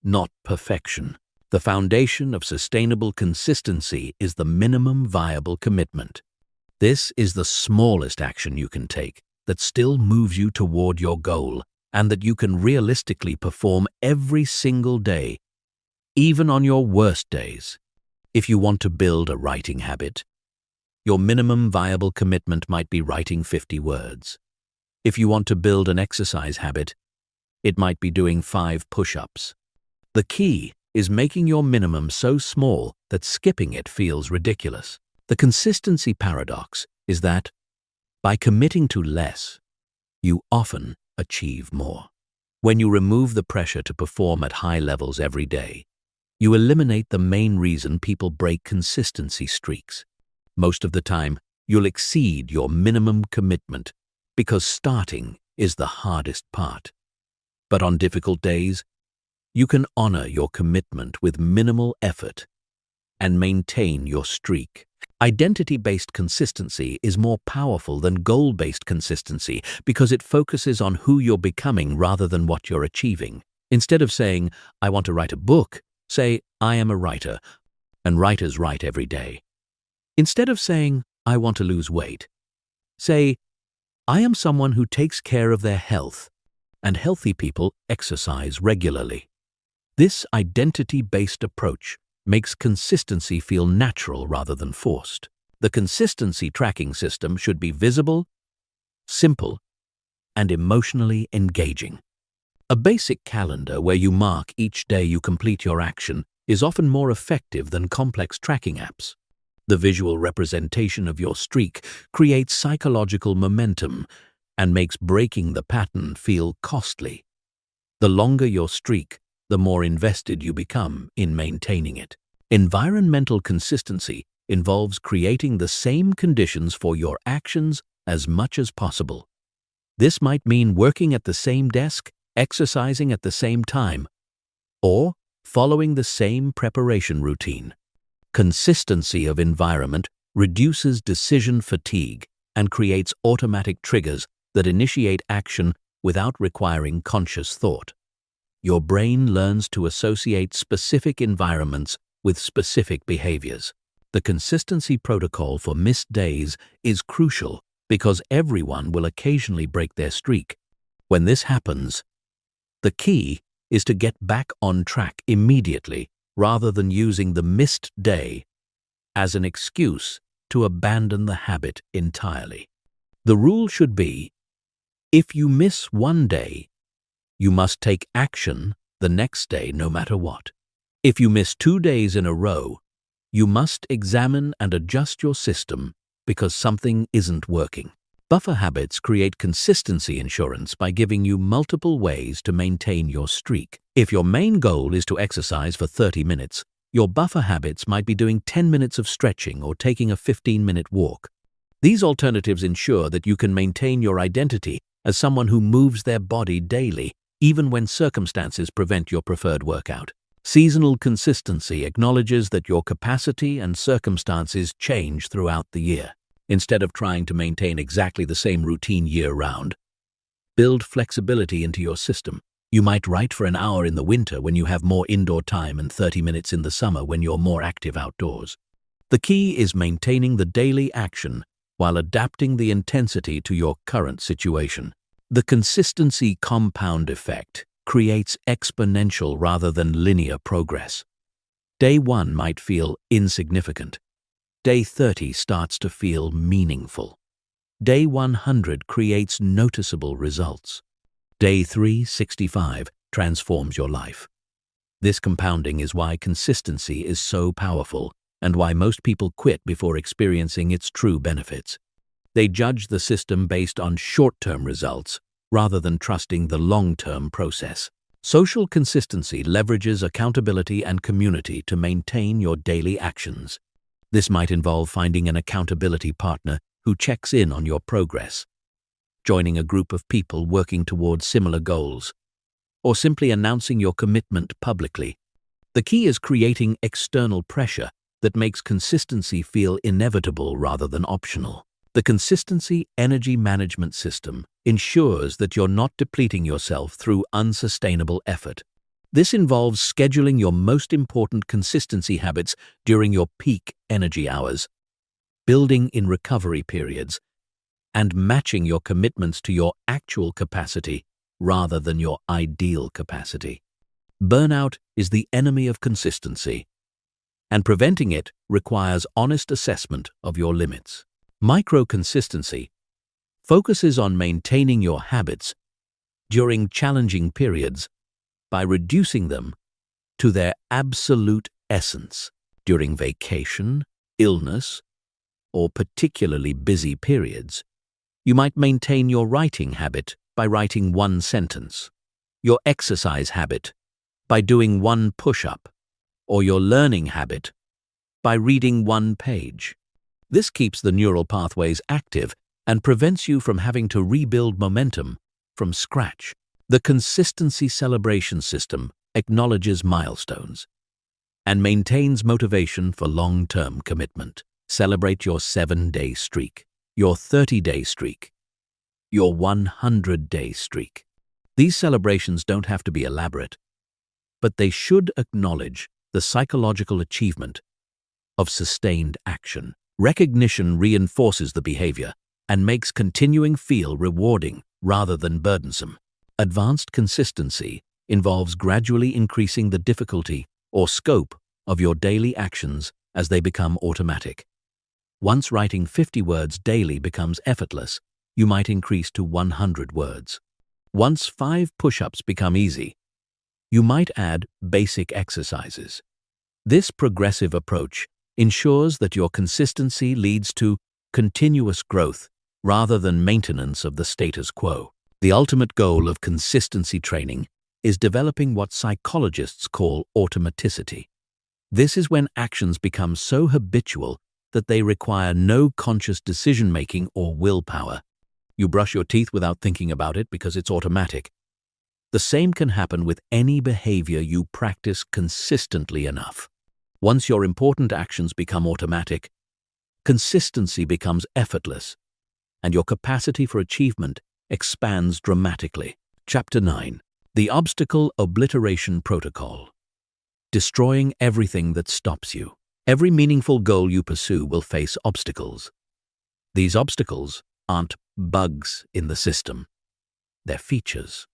not perfection. The foundation of sustainable consistency is the minimum viable commitment. This is the smallest action you can take that still moves you toward your goal and that you can realistically perform every single day, even on your worst days. If you want to build a writing habit, your minimum viable commitment might be writing 50 words. If you want to build an exercise habit, it might be doing 5 push-ups. The key is making your minimum so small that skipping it feels ridiculous. The consistency paradox is that by committing to less, you often achieve more. When you remove the pressure to perform at high levels every day, you eliminate the main reason people break consistency streaks. Most of the time, you'll exceed your minimum commitment because starting is the hardest part. But on difficult days, you can honor your commitment with minimal effort and maintain your streak. Identity-based consistency is more powerful than goal-based consistency because it focuses on who you're becoming rather than what you're achieving. Instead of saying, "I want to write a book," say, "I am a writer," and writers write every day. Instead of saying, "I want to lose weight," say, "I am someone who takes care of their health," and healthy people exercise regularly. This identity-based approach makes consistency feel natural rather than forced. The consistency tracking system should be visible, simple, and emotionally engaging. A basic calendar where you mark each day you complete your action is often more effective than complex tracking apps. The visual representation of your streak creates psychological momentum and makes breaking the pattern feel costly. The longer your streak, the more invested you become in maintaining it. Environmental consistency involves creating the same conditions for your actions as much as possible. This might mean working at the same desk, exercising at the same time, or following the same preparation routine. Consistency of environment reduces decision fatigue and creates automatic triggers that initiate action without requiring conscious thought. Your brain learns to associate specific environments with specific behaviors. The consistency protocol for missed days is crucial because everyone will occasionally break their streak. When this happens, the key is to get back on track immediately rather than using the missed day as an excuse to abandon the habit entirely. The rule should be, if you miss one day, you must take action the next day no matter what. If you miss 2 days in a row, you must examine and adjust your system because something isn't working. Buffer habits create consistency insurance by giving you multiple ways to maintain your streak. If your main goal is to exercise for 30 minutes, your buffer habits might be doing 10 minutes of stretching or taking a 15-minute walk. These alternatives ensure that you can maintain your identity as someone who moves their body daily, even when circumstances prevent your preferred workout. Seasonal consistency acknowledges that your capacity and circumstances change throughout the year. Instead of trying to maintain exactly the same routine year-round, build flexibility into your system. You might write for an hour in the winter when you have more indoor time and 30 minutes in the summer when you're more active outdoors. The key is maintaining the daily action while adapting the intensity to your current situation. The consistency compound effect creates exponential rather than linear progress. Day 1 might feel insignificant. Day 30 starts to feel meaningful. Day 100 creates noticeable results. Day 365 transforms your life. This compounding is why consistency is so powerful and why most people quit before experiencing its true benefits. They judge the system based on short-term results rather than trusting the long-term process. Social consistency leverages accountability and community to maintain your daily actions. This might involve finding an accountability partner who checks in on your progress, joining a group of people working towards similar goals, or simply announcing your commitment publicly. The key is creating external pressure that makes consistency feel inevitable rather than optional. The consistency energy management system ensures that you're not depleting yourself through unsustainable effort. This involves scheduling your most important consistency habits during your peak energy hours, building in recovery periods, and matching your commitments to your actual capacity rather than your ideal capacity. Burnout is the enemy of consistency, and preventing it requires honest assessment of your limits. Micro-consistency focuses on maintaining your habits during challenging periods by reducing them to their absolute essence. During vacation, illness, or particularly busy periods, you might maintain your writing habit by writing 1 sentence, your exercise habit by doing 1 push-up, or your learning habit by reading 1 page. This keeps the neural pathways active and prevents you from having to rebuild momentum from scratch. The consistency celebration system acknowledges milestones and maintains motivation for long-term commitment. Celebrate your 7-day streak, your 30-day streak, your 100-day streak. These celebrations don't have to be elaborate, but they should acknowledge the psychological achievement of sustained action. Recognition reinforces the behavior and makes continuing feel rewarding rather than burdensome. Advanced consistency involves gradually increasing the difficulty or scope of your daily actions as they become automatic. Once writing 50 words daily becomes effortless, you might increase to 100 words. Once 5 push-ups become easy, you might add basic exercises. This progressive approach ensures that your consistency leads to continuous growth rather than maintenance of the status quo. The ultimate goal of consistency training is developing what psychologists call automaticity. This is when actions become so habitual that they require no conscious decision-making or willpower. You brush your teeth without thinking about it because it's automatic. The same can happen with any behavior you practice consistently enough. Once your important actions become automatic, consistency becomes effortless, and your capacity for achievement expands dramatically. Chapter 9. The Obstacle Obliteration Protocol. Destroying everything that stops you. Every meaningful goal you pursue will face obstacles. These obstacles aren't bugs in the system. They're features.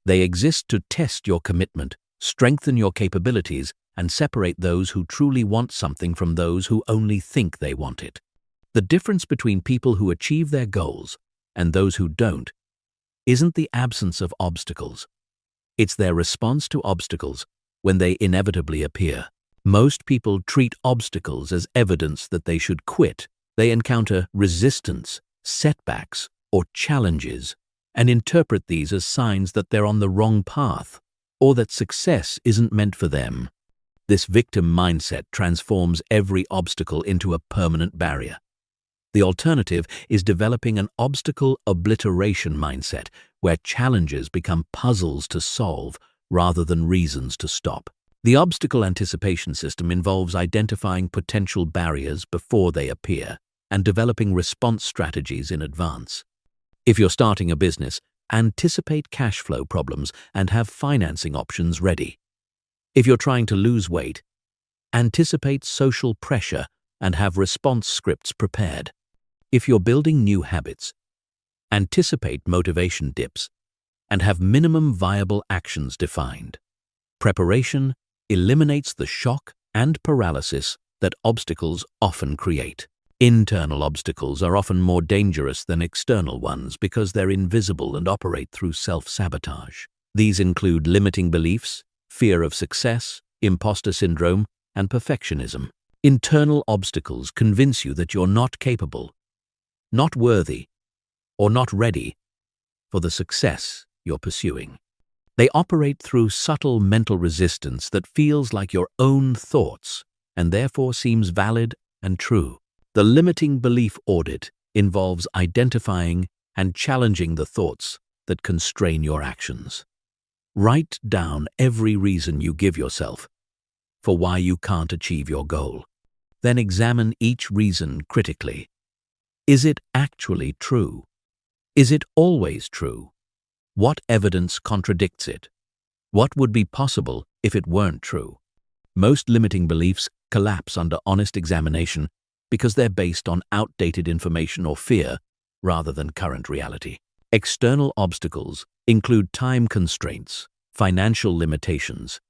They exist to test your commitment, strengthen your capabilities, and separate those who truly want something from those who only think they want it. The difference between people who achieve their goals and those who don't isn't the absence of obstacles. It's their response to obstacles when they inevitably appear. Most people treat obstacles as evidence that they should quit. They encounter resistance, setbacks, or challenges and interpret these as signs that they're on the wrong path or that success isn't meant for them. This victim mindset transforms every obstacle into a permanent barrier. The alternative is developing an obstacle obliteration mindset, where challenges become puzzles to solve rather than reasons to stop. The obstacle anticipation system involves identifying potential barriers before they appear and developing response strategies in advance. If you're starting a business, anticipate cash flow problems and have financing options ready. If you're trying to lose weight, anticipate social pressure and have response scripts prepared. If you're building new habits, anticipate motivation dips and have minimum viable actions defined. Preparation eliminates the shock and paralysis that obstacles often create. Internal obstacles are often more dangerous than external ones because they're invisible and operate through self-sabotage. These include limiting beliefs, fear of success, imposter syndrome, and perfectionism. Internal obstacles convince you that you're not capable, not worthy, or not ready for the success you're pursuing. They operate through subtle mental resistance that feels like your own thoughts and therefore seems valid and true. The limiting belief audit involves identifying and challenging the thoughts that constrain your actions. Write down every reason you give yourself for why you can't achieve your goal. Then examine each reason critically. Is it actually true? Is it always true? What evidence contradicts it? What would be possible if it weren't true? Most limiting beliefs collapse under honest examination because they're based on outdated information or fear rather than current reality. External obstacles include time constraints, financial limitations,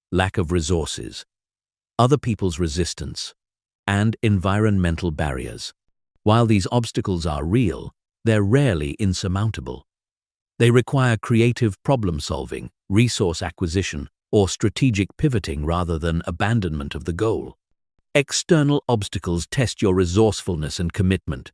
lack of resources, other people's resistance, and environmental barriers. While these obstacles are real, they're rarely insurmountable. They require creative problem-solving, resource acquisition, or strategic pivoting rather than abandonment of the goal. External obstacles test your resourcefulness and commitment,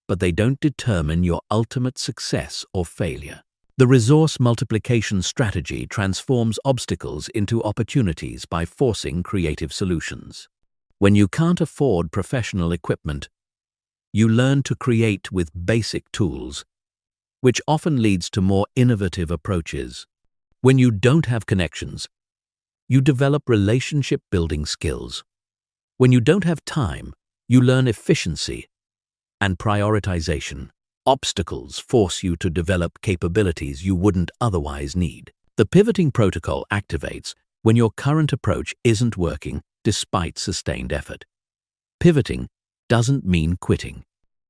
but they don't determine your ultimate success or failure. The resource multiplication strategy transforms obstacles into opportunities by forcing creative solutions. When you can't afford professional equipment, you learn to create with basic tools, which often leads to more innovative approaches. When you don't have connections, you develop relationship-building skills. When you don't have time, you learn efficiency and prioritization. Obstacles force you to develop capabilities you wouldn't otherwise need. The pivoting protocol activates when your current approach isn't working despite sustained effort. Pivoting doesn't mean quitting.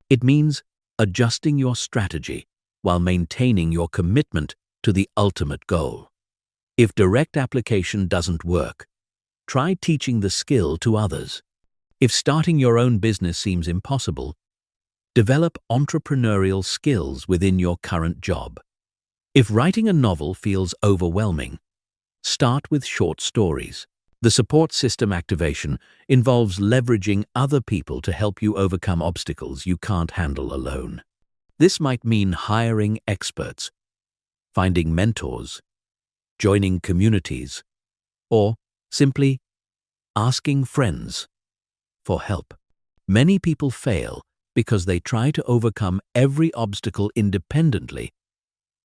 It means adjusting your strategy while maintaining your commitment to the ultimate goal. If direct application doesn't work, try teaching the skill to others. If starting your own business seems impossible, develop entrepreneurial skills within your current job. If writing a novel feels overwhelming, start with short stories. The support system activation involves leveraging other people to help you overcome obstacles you can't handle alone. This might mean hiring experts, finding mentors, joining communities, or simply asking friends for help. Many people fail because they try to overcome every obstacle independently,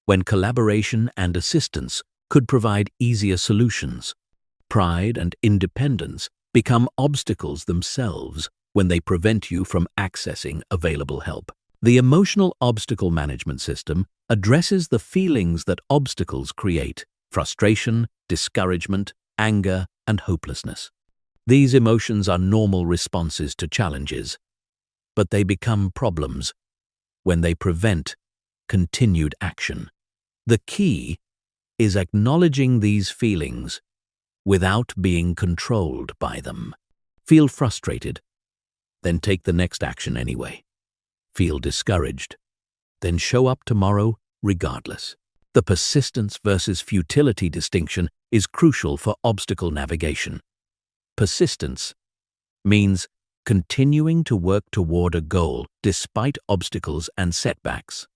when collaboration and assistance could provide easier solutions. Pride and independence become obstacles themselves when they prevent you from accessing available help. The emotional obstacle management system addresses the feelings that obstacles create: frustration, discouragement, anger, and hopelessness. These emotions are normal responses to challenges, but they become problems when they prevent continued action. The key is acknowledging these feelings without being controlled by them. Feel frustrated, then take the next action anyway. Feel discouraged, then show up tomorrow regardless. The persistence versus futility distinction is crucial for obstacle navigation. Persistence means continuing to work toward a goal despite obstacles and setbacks.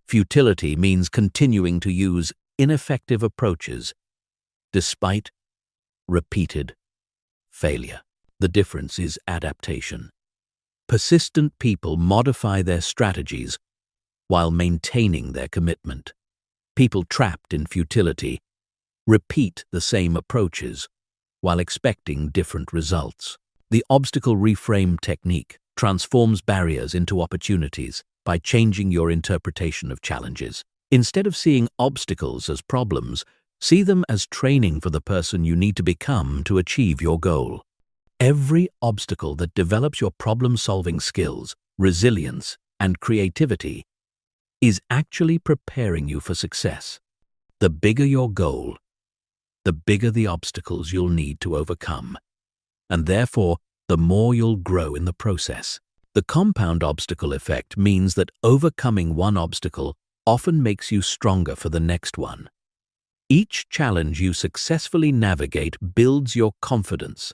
Futility means continuing to use ineffective approaches despite repeated failure. The difference is adaptation. Persistent people modify their strategies while maintaining their commitment. People trapped in futility repeat the same approaches while expecting different results. The obstacle reframe technique transforms barriers into opportunities by changing your interpretation of challenges. Instead of seeing obstacles as problems, see them as training for the person you need to become to achieve your goal. Every obstacle that develops your problem-solving skills, resilience, and creativity is actually preparing you for success. The bigger your goal, the bigger the obstacles you'll need to overcome, and therefore, the more you'll grow in the process. The compound obstacle effect means that overcoming one obstacle often makes you stronger for the next one. Each challenge you successfully navigate builds your confidence,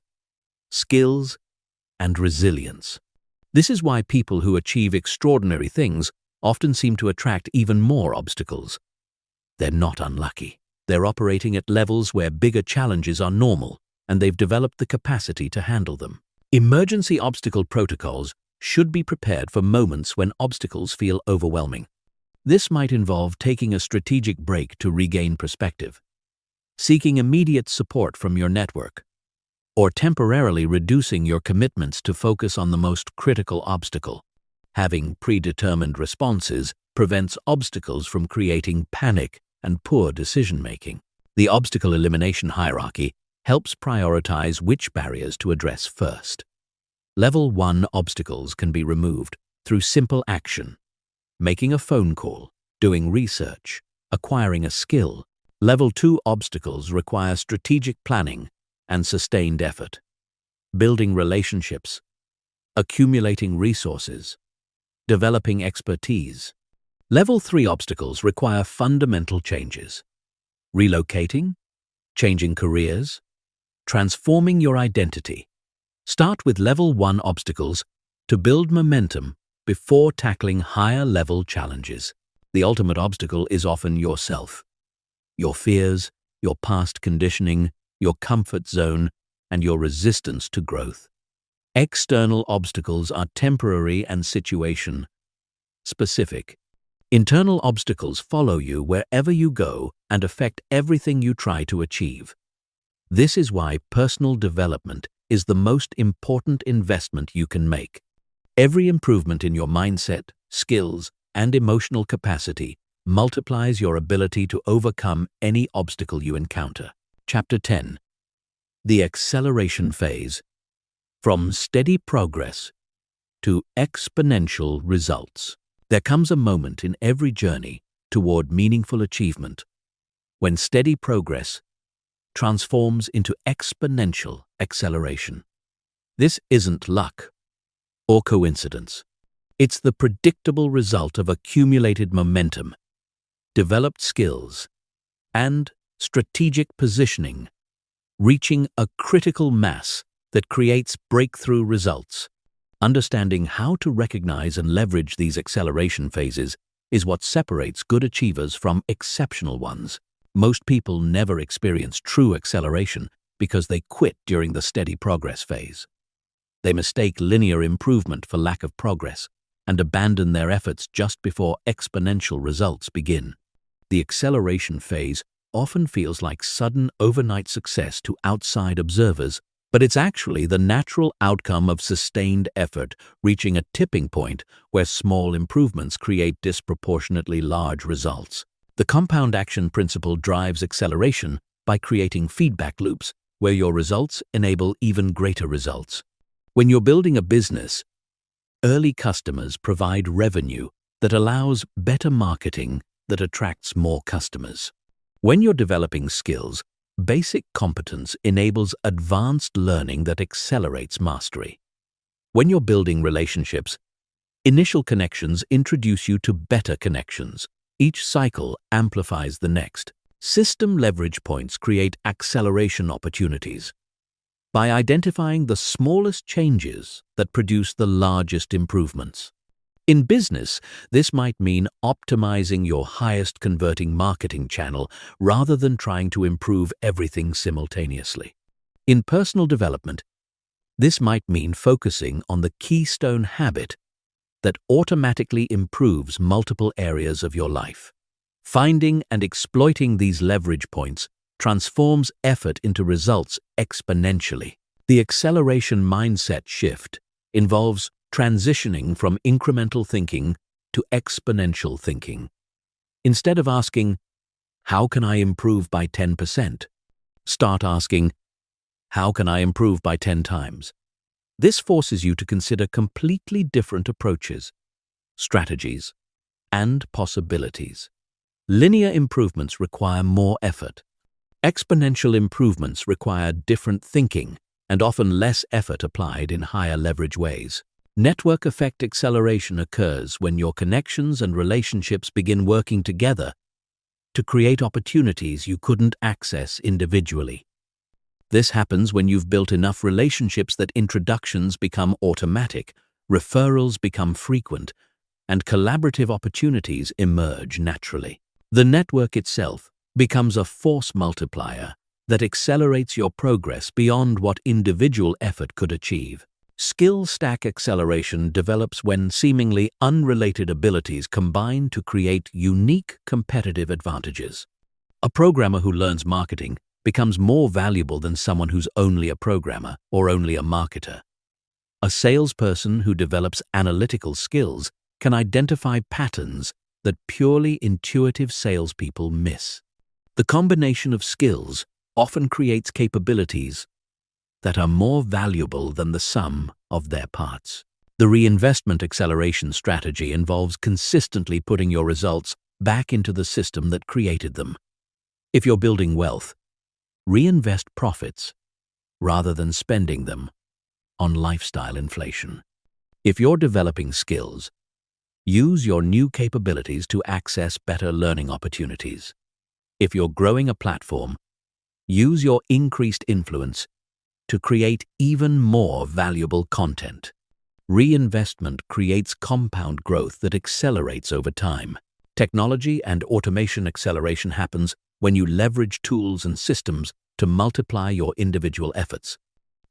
skills, and resilience. This is why people who achieve extraordinary things often seem to attract even more obstacles. They're not unlucky. They're operating at levels where bigger challenges are normal, and they've developed the capacity to handle them. Emergency obstacle protocols should be prepared for moments when obstacles feel overwhelming. This might involve taking a strategic break to regain perspective, seeking immediate support from your network, or temporarily reducing your commitments to focus on the most critical obstacle. Having predetermined responses prevents obstacles from creating panic and poor decision-making. The obstacle elimination hierarchy helps prioritize which barriers to address first. Level 1 obstacles can be removed through simple action: making a phone call, doing research, acquiring a skill. Level 2 obstacles require strategic planning and sustained effort: building relationships, accumulating resources, developing expertise. Level 3 obstacles require fundamental changes: relocating, changing careers, transforming your identity. Start with Level 1 obstacles to build momentum before tackling higher-level challenges. The ultimate obstacle is often yourself. Your fears, your past conditioning, your comfort zone, and your resistance to growth. External obstacles are temporary and situation-specific. Internal obstacles follow you wherever you go and affect everything you try to achieve. This is why personal development is the most important investment you can make. Every improvement in your mindset, skills, and emotional capacity multiplies your ability to overcome any obstacle you encounter. Chapter 10. The acceleration phase. From steady progress to exponential results. There comes a moment in every journey toward meaningful achievement when steady progress transforms into exponential acceleration. This isn't luck or coincidence. It's the predictable result of accumulated momentum, developed skills, and strategic positioning reaching a critical mass that creates breakthrough results. Understanding how to recognize and leverage these acceleration phases is what separates good achievers from exceptional ones. Most people never experience true acceleration because they quit during the steady progress phase. They mistake linear improvement for lack of progress and abandon their efforts just before exponential results begin. The acceleration phase often feels like sudden overnight success to outside observers, but it's actually the natural outcome of sustained effort, reaching a tipping point where small improvements create disproportionately large results. The compound action principle drives acceleration by creating feedback loops where your results enable even greater results. When you're building a business, early customers provide revenue that allows better marketing that attracts more customers. When you're developing skills, basic competence enables advanced learning that accelerates mastery. When you're building relationships, initial connections introduce you to better connections. Each cycle amplifies the next. System leverage points create acceleration opportunities. By identifying the smallest changes that produce the largest improvements. In business, this might mean optimizing your highest converting marketing channel rather than trying to improve everything simultaneously. In personal development, this might mean focusing on the keystone habit that automatically improves multiple areas of your life. Finding and exploiting these leverage points transforms effort into results exponentially. The acceleration mindset shift involves transitioning from incremental thinking to exponential thinking. Instead of asking, "How can I improve by 10%?" start asking, "How can I improve by 10 times?" This forces you to consider completely different approaches, strategies, and possibilities. Linear improvements require more effort. Exponential improvements require different thinking and often less effort applied in higher leverage ways. Network effect acceleration occurs when your connections and relationships begin working together to create opportunities you couldn't access individually. This happens when you've built enough relationships that introductions become automatic, referrals become frequent, and collaborative opportunities emerge naturally. The network itself becomes a force multiplier that accelerates your progress beyond what individual effort could achieve. Skill stack acceleration develops when seemingly unrelated abilities combine to create unique competitive advantages. A programmer who learns marketing becomes more valuable than someone who's only a programmer or only a marketer. A salesperson who develops analytical skills can identify patterns that purely intuitive salespeople miss. The combination of skills often creates capabilities that are more valuable than the sum of their parts. The reinvestment acceleration strategy involves consistently putting your results back into the system that created them. If you're building wealth, reinvest profits rather than spending them on lifestyle inflation. If you're developing skills, use your new capabilities to access better learning opportunities. If you're growing a platform, use your increased influence to create even more valuable content. Reinvestment creates compound growth that accelerates over time. Technology and automation acceleration happens when you leverage tools and systems to multiply your individual efforts.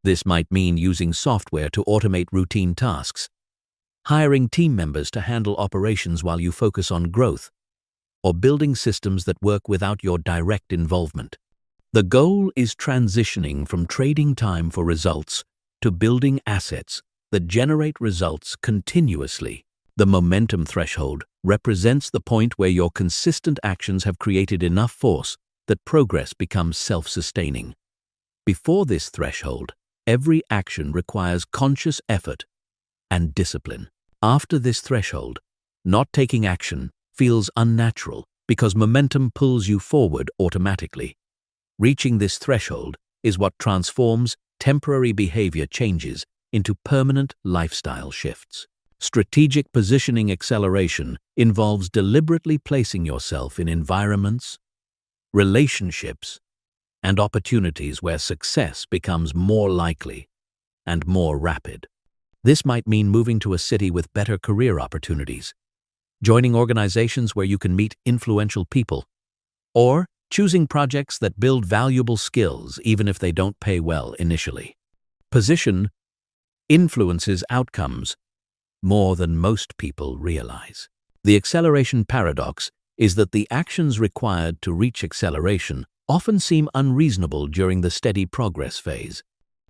This might mean using software to automate routine tasks, hiring team members to handle operations while you focus on growth, or building systems that work without your direct involvement. The goal is transitioning from trading time for results to building assets that generate results continuously. The momentum threshold represents the point where your consistent actions have created enough force that progress becomes self-sustaining. Before this threshold, every action requires conscious effort and discipline. After this threshold, not taking action feels unnatural because momentum pulls you forward automatically. Reaching this threshold is what transforms temporary behavior changes into permanent lifestyle shifts. Strategic positioning acceleration involves deliberately placing yourself in environments, relationships, and opportunities where success becomes more likely and more rapid. This might mean moving to a city with better career opportunities, joining organizations where you can meet influential people, or choosing projects that build valuable skills even if they don't pay well initially. Position influences outcomes more than most people realize. The acceleration paradox is that the actions required to reach acceleration often seem unreasonable during the steady progress phase.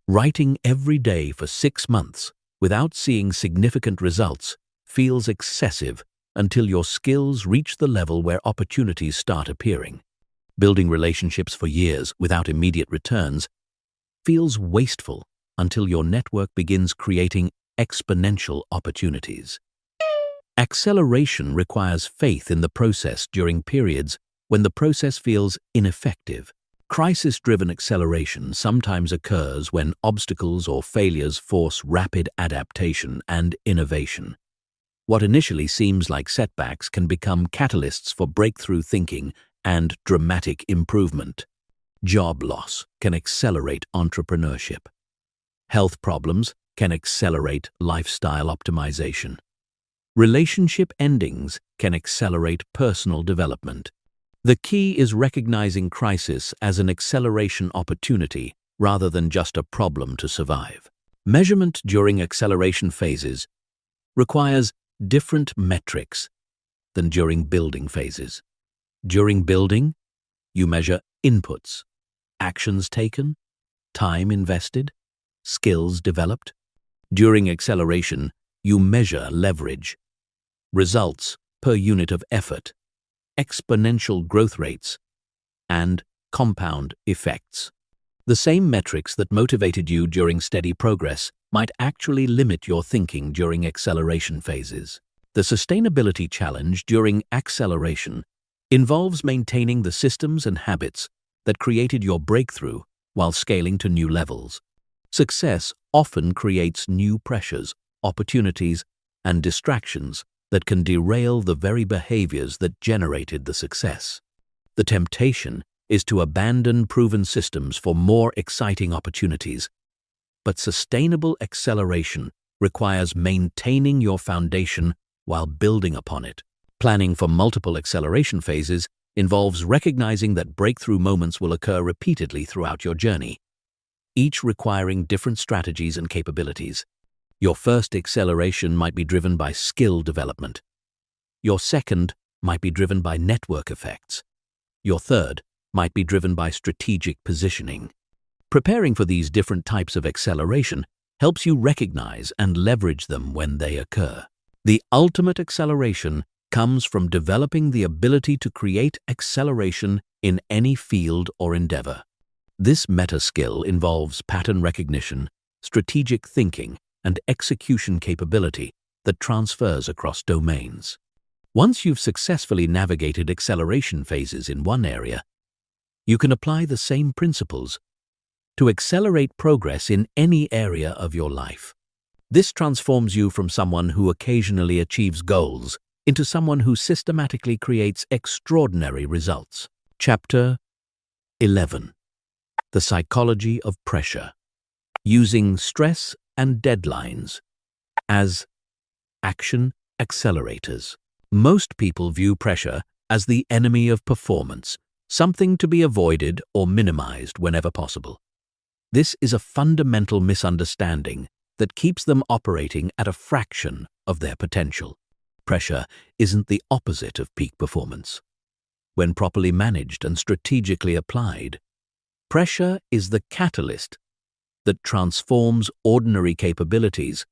Writing every day for 6 months without seeing significant results feels excessive until your skills reach the level where opportunities start appearing. Building relationships for years without immediate returns feels wasteful until your network begins creating exponential opportunities. Acceleration requires faith in the process during periods when the process feels ineffective. Crisis-driven acceleration sometimes occurs when obstacles or failures force rapid adaptation and innovation. What initially seems like setbacks can become catalysts for breakthrough thinking and dramatic improvement. Job loss can accelerate entrepreneurship. Health problems can accelerate lifestyle optimization. Relationship endings can accelerate personal development. The key is recognizing crisis as an acceleration opportunity rather than just a problem to survive. Measurement during acceleration phases requires different metrics than during building phases. During building, you measure inputs, actions taken, time invested, skills developed. During acceleration, you measure leverage, results per unit of effort, exponential growth rates, and compound effects. The same metrics that motivated you during steady progress might actually limit your thinking during acceleration phases. The sustainability challenge during acceleration involves maintaining the systems and habits that created your breakthrough while scaling to new levels. Success often creates new pressures, opportunities, and distractions that can derail the very behaviors that generated the success. The temptation is to abandon proven systems for more exciting opportunities, but sustainable acceleration requires maintaining your foundation while building upon it. Planning for multiple acceleration phases involves recognizing that breakthrough moments will occur repeatedly throughout your journey, each requiring different strategies and capabilities. Your first acceleration might be driven by skill development. Your second might be driven by network effects. Your third might be driven by strategic positioning. Preparing for these different types of acceleration helps you recognize and leverage them when they occur. The ultimate acceleration comes from developing the ability to create acceleration in any field or endeavor. This meta skill involves pattern recognition, strategic thinking, and execution capability that transfers across domains. Once you've successfully navigated acceleration phases in one area, you can apply the same principles to accelerate progress in any area of your life. This transforms you from someone who occasionally achieves goals into someone who systematically creates extraordinary results. Chapter 11. The Psychology of Pressure. Using stress and deadlines as action accelerators. Most people view pressure as the enemy of performance, something to be avoided or minimized whenever possible. This is a fundamental misunderstanding that keeps them operating at a fraction of their potential. Pressure isn't the opposite of peak performance. When properly managed and strategically applied, pressure is the catalyst that transforms ordinary capabilities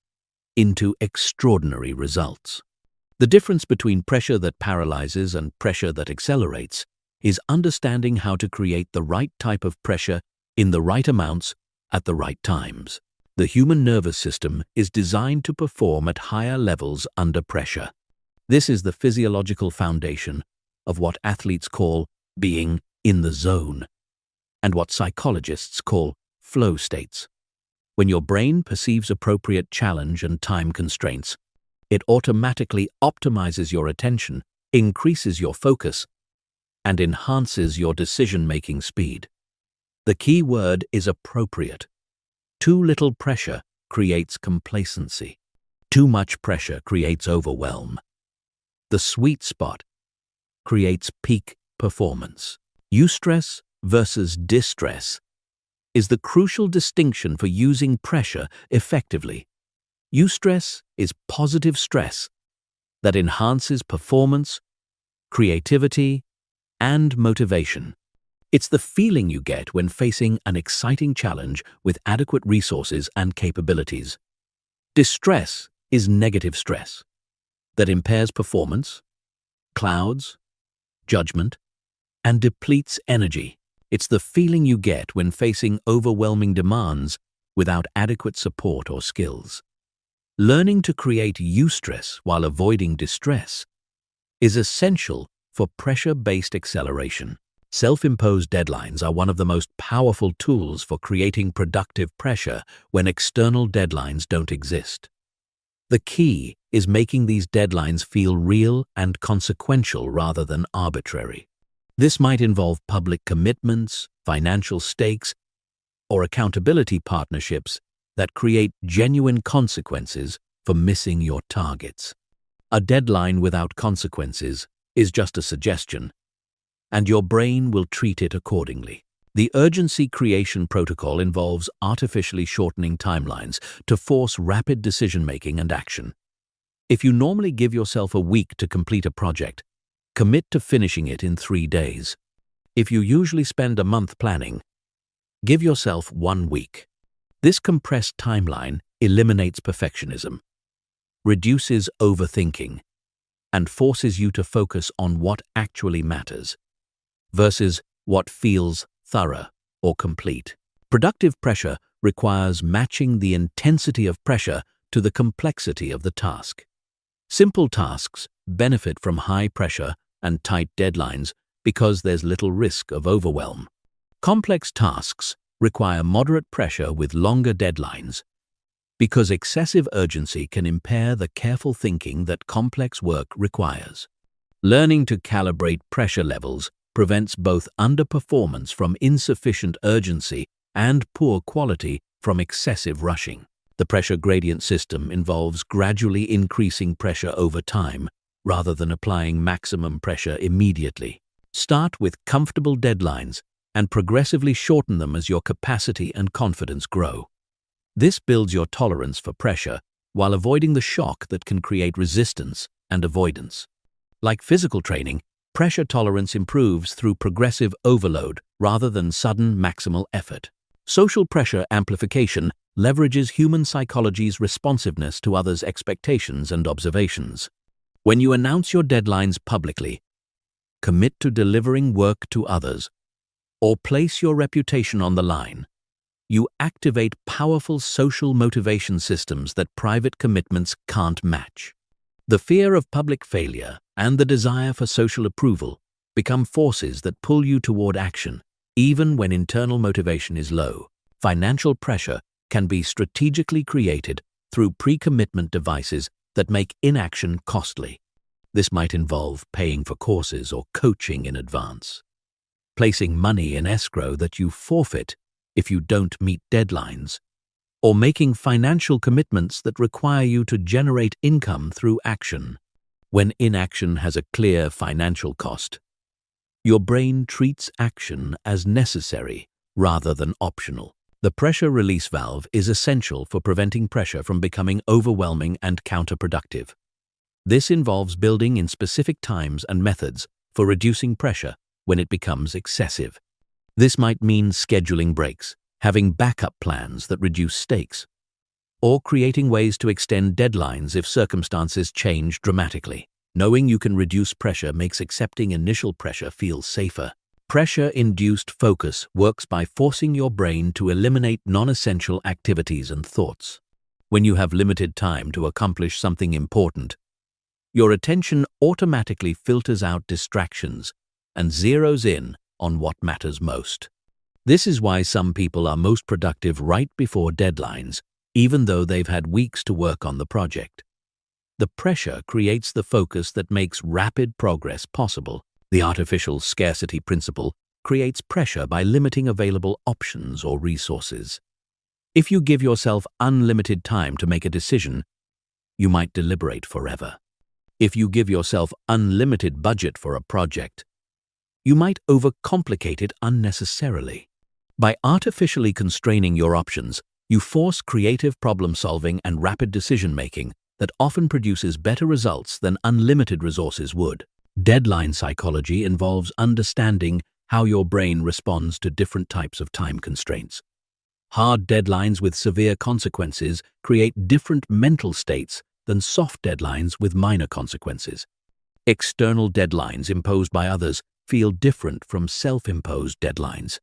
into extraordinary results. The difference between pressure that paralyzes and pressure that accelerates is understanding how to create the right type of pressure in the right amounts at the right times. The human nervous system is designed to perform at higher levels under pressure. This is the physiological foundation of what athletes call being in the zone and what psychologists call flow states. When your brain perceives appropriate challenge and time constraints, it automatically optimizes your attention, increases your focus, and enhances your decision-making speed. The key word is appropriate. Too little pressure creates complacency. Too much pressure creates overwhelm. The sweet spot creates peak performance. Eustress versus distress is the crucial distinction for using pressure effectively. Eustress is positive stress that enhances performance, creativity, and motivation. It's the feeling you get when facing an exciting challenge with adequate resources and capabilities. Distress is negative stress that impairs performance, clouds judgment, and depletes energy. It's the feeling you get when facing overwhelming demands without adequate support or skills. Learning to create eustress while avoiding distress is essential for pressure-based acceleration. Self-imposed deadlines are one of the most powerful tools for creating productive pressure when external deadlines don't exist. The key is making these deadlines feel real and consequential rather than arbitrary. This might involve public commitments, financial stakes, or accountability partnerships that create genuine consequences for missing your targets. A deadline without consequences is just a suggestion, and your brain will treat it accordingly. The urgency creation protocol involves artificially shortening timelines to force rapid decision-making and action. If you normally give yourself a week to complete a project, commit to finishing it in 3 days. If you usually spend a month planning, give yourself 1 week. This compressed timeline eliminates perfectionism, reduces overthinking, and forces you to focus on what actually matters versus what feels thorough or complete. Productive pressure requires matching the intensity of pressure to the complexity of the task. Simple tasks benefit from high pressure and tight deadlines because there's little risk of overwhelm. Complex tasks require moderate pressure with longer deadlines because excessive urgency can impair the careful thinking that complex work requires. Learning to calibrate pressure levels prevents both underperformance from insufficient urgency and poor quality from excessive rushing. The pressure gradient system involves gradually increasing pressure over time rather than applying maximum pressure immediately. Start with comfortable deadlines and progressively shorten them as your capacity and confidence grow. This builds your tolerance for pressure while avoiding the shock that can create resistance and avoidance. Like physical training, pressure tolerance improves through progressive overload rather than sudden maximal effort. Social pressure amplification leverages human psychology's responsiveness to others' expectations and observations. When you announce your deadlines publicly, commit to delivering work to others, or place your reputation on the line, you activate powerful social motivation systems that private commitments can't match. The fear of public failure and the desire for social approval become forces that pull you toward action, even when internal motivation is low. Financial pressure can be strategically created through pre-commitment devices that make inaction costly. This might involve paying for courses or coaching in advance, placing money in escrow that you forfeit if you don't meet deadlines, or making financial commitments that require you to generate income through action. When inaction has a clear financial cost, your brain treats action as necessary rather than optional. The pressure release valve is essential for preventing pressure from becoming overwhelming and counterproductive. This involves building in specific times and methods for reducing pressure when it becomes excessive. This might mean scheduling breaks, having backup plans that reduce stakes, or creating ways to extend deadlines if circumstances change dramatically. Knowing you can reduce pressure makes accepting initial pressure feel safer. Pressure-induced focus works by forcing your brain to eliminate non-essential activities and thoughts. When you have limited time to accomplish something important, your attention automatically filters out distractions and zeroes in on what matters most. This is why some people are most productive right before deadlines, even though they've had weeks to work on the project. The pressure creates the focus that makes rapid progress possible. The artificial scarcity principle creates pressure by limiting available options or resources. If you give yourself unlimited time to make a decision, you might deliberate forever. If you give yourself unlimited budget for a project, you might overcomplicate it unnecessarily. By artificially constraining your options, you force creative problem-solving and rapid decision-making that often produces better results than unlimited resources would. Deadline psychology involves understanding how your brain responds to different types of time constraints. Hard deadlines with severe consequences create different mental states than soft deadlines with minor consequences. External deadlines imposed by others feel different from self-imposed deadlines.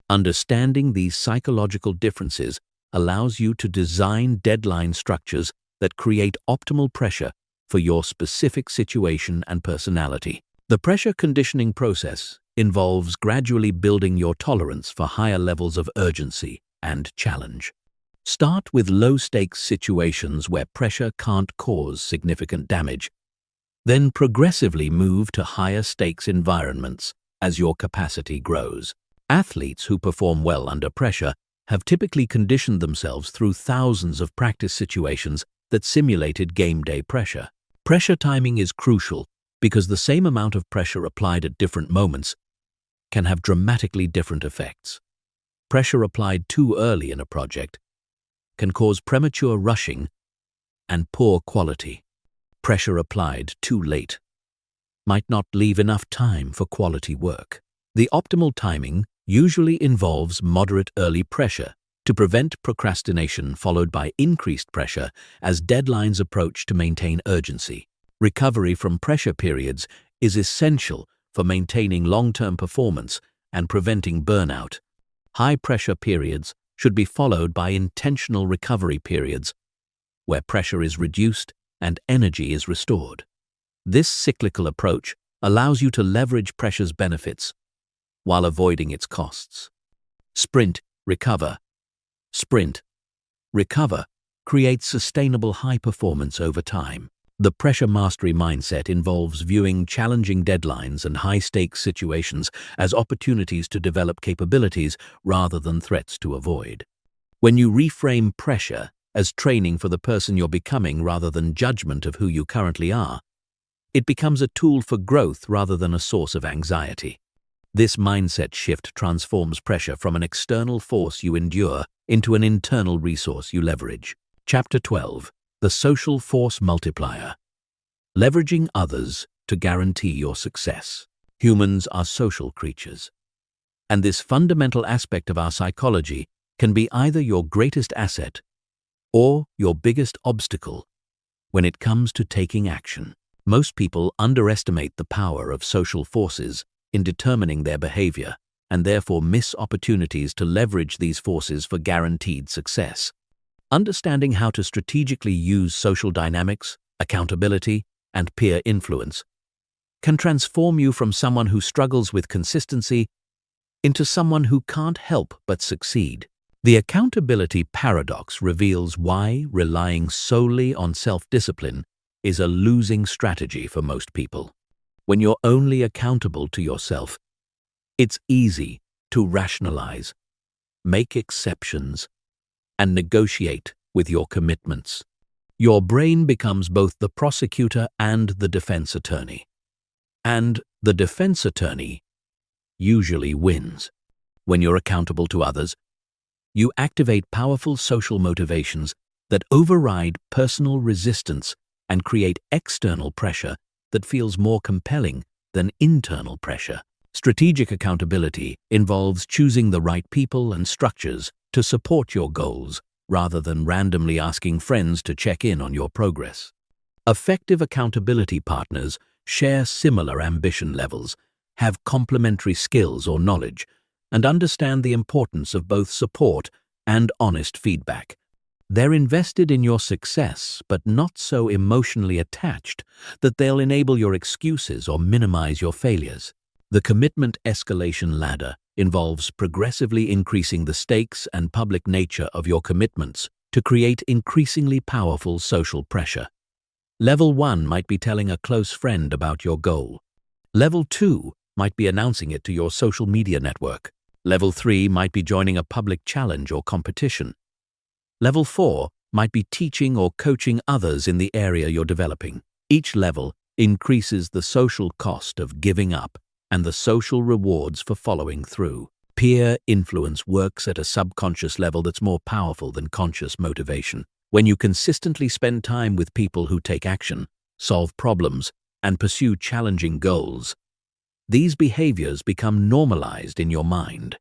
Understanding these psychological differences allows you to design deadline structures that create optimal pressure for your specific situation and personality. The pressure conditioning process involves gradually building your tolerance for higher levels of urgency and challenge. Start with low-stakes situations where pressure can't cause significant damage. Then progressively move to higher-stakes environments as your capacity grows. Athletes who perform well under pressure have typically conditioned themselves through thousands of practice situations that simulated game day pressure. Pressure timing is crucial because the same amount of pressure applied at different moments can have dramatically different effects. Pressure applied too early in a project can cause premature rushing and poor quality. Pressure applied too late might not leave enough time for quality work. The optimal timing usually involves moderate early pressure to prevent procrastination, followed by increased pressure as deadlines approach to maintain urgency. Recovery from pressure periods is essential for maintaining long-term performance and preventing burnout. High-pressure periods should be followed by intentional recovery periods where pressure is reduced and energy is restored. This cyclical approach allows you to leverage pressure's benefits while avoiding its costs. Sprint, recover. Sprint, recover creates sustainable high performance over time. The pressure mastery mindset involves viewing challenging deadlines and high-stakes situations as opportunities to develop capabilities rather than threats to avoid. When you reframe pressure as training for the person you're becoming rather than judgment of who you currently are, it becomes a tool for growth rather than a source of anxiety. This mindset shift transforms pressure from an external force you endure into an internal resource you leverage. Chapter 12. The Social Force Multiplier. Leveraging others to guarantee your success. Humans are social creatures, and this fundamental aspect of our psychology can be either your greatest asset or your biggest obstacle when it comes to taking action. Most people underestimate the power of social forces in determining their behavior and therefore miss opportunities to leverage these forces for guaranteed success. Understanding how to strategically use social dynamics, accountability, and peer influence can transform you from someone who struggles with consistency into someone who can't help but succeed. The accountability paradox reveals why relying solely on self-discipline is a losing strategy for most people. When you're only accountable to yourself, it's easy to rationalize, make exceptions, and negotiate with your commitments. Your brain becomes both the prosecutor and the defense attorney. And the defense attorney usually wins. When you're accountable to others, you activate powerful social motivations that override personal resistance and create external pressure that feels more compelling than internal pressure. Strategic accountability involves choosing the right people and structures to support your goals rather than randomly asking friends to check in on your progress. Effective accountability partners share similar ambition levels, have complementary skills or knowledge, and understand the importance of both support and honest feedback. They're invested in your success, but not so emotionally attached that they'll enable your excuses or minimize your failures. The commitment escalation ladder involves progressively increasing the stakes and public nature of your commitments to create increasingly powerful social pressure. Level 1 might be telling a close friend about your goal. Level 2 might be announcing it to your social media network. Level 3 might be joining a public challenge or competition. Level 4 might be teaching or coaching others in the area you're developing. Each level increases the social cost of giving up and the social rewards for following through. Peer influence works at a subconscious level that's more powerful than conscious motivation. When you consistently spend time with people who take action, solve problems, and pursue challenging goals, these behaviors become normalized in your mind.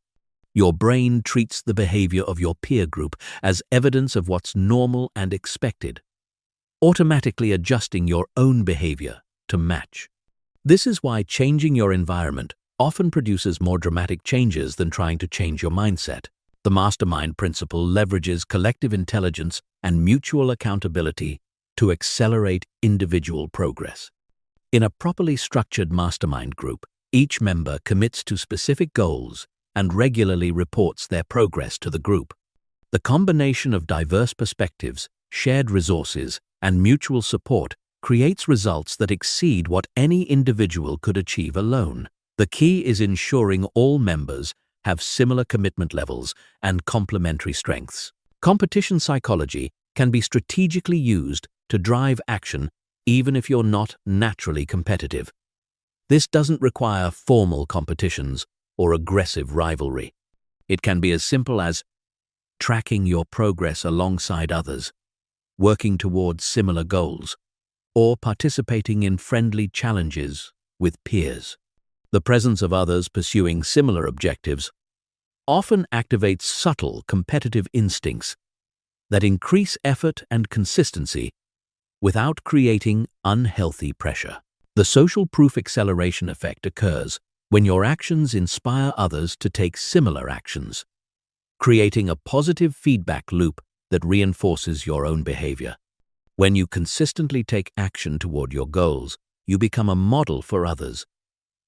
Your brain treats the behavior of your peer group as evidence of what's normal and expected, automatically adjusting your own behavior to match. This is why changing your environment often produces more dramatic changes than trying to change your mindset. The mastermind principle leverages collective intelligence and mutual accountability to accelerate individual progress. In a properly structured mastermind group, each member commits to specific goals and regularly reports their progress to the group. The combination of diverse perspectives, shared resources, and mutual support creates results that exceed what any individual could achieve alone. The key is ensuring all members have similar commitment levels and complementary strengths. Competition psychology can be strategically used to drive action even if you're not naturally competitive. This doesn't require formal competitions or aggressive rivalry. It can be as simple as tracking your progress alongside others, working towards similar goals, or participating in friendly challenges with peers. The presence of others pursuing similar objectives often activates subtle competitive instincts that increase effort and consistency without creating unhealthy pressure. The social proof acceleration effect occurs when your actions inspire others to take similar actions, creating a positive feedback loop that reinforces your own behavior. When you consistently take action toward your goals, you become a model for others,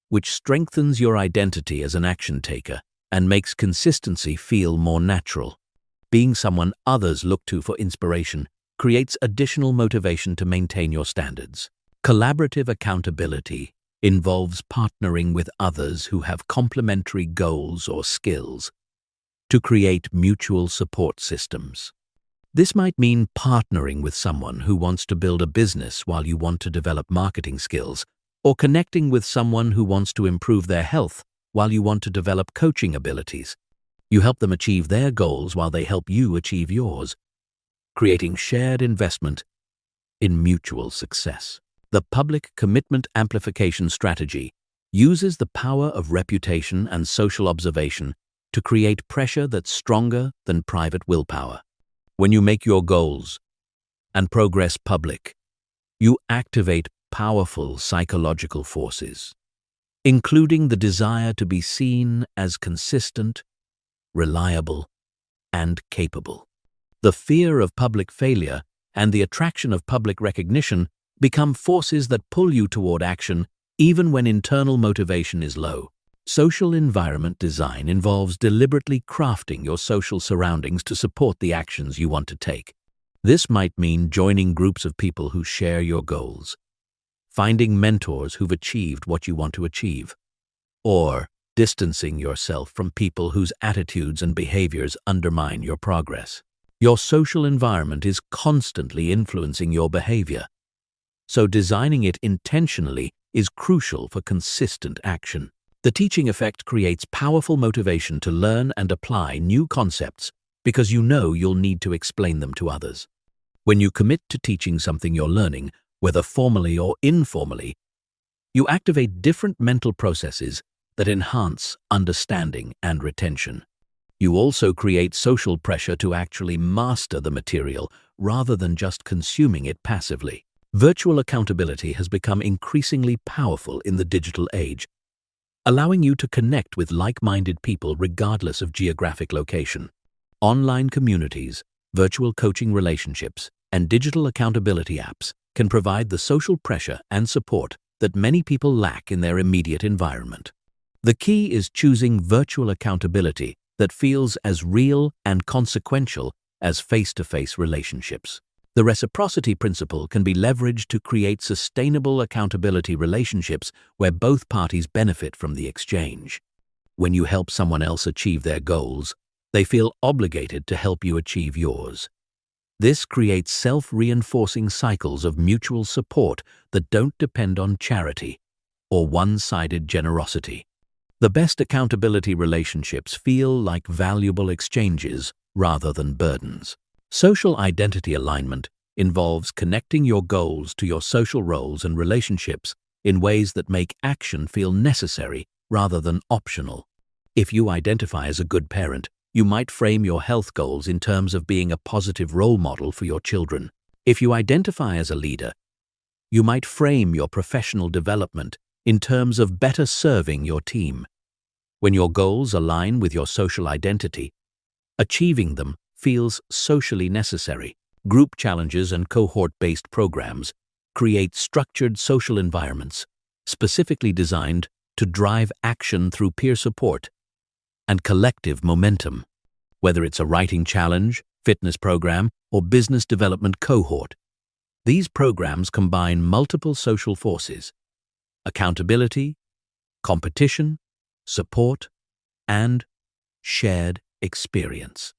which strengthens your identity as an action taker and makes consistency feel more natural. Being someone others look to for inspiration creates additional motivation to maintain your standards. Collaborative accountability involves partnering with others who have complementary goals or skills to create mutual support systems. This might mean partnering with someone who wants to build a business while you want to develop marketing skills, or connecting with someone who wants to improve their health while you want to develop coaching abilities. You help them achieve their goals while they help you achieve yours, creating shared investment in mutual success. The public commitment amplification strategy uses the power of reputation and social observation to create pressure that's stronger than private willpower. When you make your goals and progress public, you activate powerful psychological forces, including the desire to be seen as consistent, reliable, and capable. The fear of public failure and the attraction of public recognition become forces that pull you toward action even when internal motivation is low. Social environment design involves deliberately crafting your social surroundings to support the actions you want to take. This might mean joining groups of people who share your goals, finding mentors who've achieved what you want to achieve, or distancing yourself from people whose attitudes and behaviors undermine your progress. Your social environment is constantly influencing your behavior, so designing it intentionally is crucial for consistent action. The teaching effect creates powerful motivation to learn and apply new concepts because you know you'll need to explain them to others. When you commit to teaching something you're learning, whether formally or informally, you activate different mental processes that enhance understanding and retention. You also create social pressure to actually master the material rather than just consuming it passively. Virtual accountability has become increasingly powerful in the digital age, allowing you to connect with like-minded people regardless of geographic location. Online communities, virtual coaching relationships, and digital accountability apps can provide the social pressure and support that many people lack in their immediate environment. The key is choosing virtual accountability that feels as real and consequential as face-to-face relationships. The reciprocity principle can be leveraged to create sustainable accountability relationships where both parties benefit from the exchange. When you help someone else achieve their goals, they feel obligated to help you achieve yours. This creates self-reinforcing cycles of mutual support that don't depend on charity or one-sided generosity. The best accountability relationships feel like valuable exchanges rather than burdens. Social identity alignment involves connecting your goals to your social roles and relationships in ways that make action feel necessary rather than optional. If you identify as a good parent, you might frame your health goals in terms of being a positive role model for your children. If you identify as a leader, you might frame your professional development in terms of better serving your team. When your goals align with your social identity, achieving them feels socially necessary. Group challenges and cohort-based programs create structured social environments specifically designed to drive action through peer support and collective momentum. Whether it's a writing challenge, fitness program, or business development cohort, these programs combine multiple social forces: accountability, competition, support, and shared experience.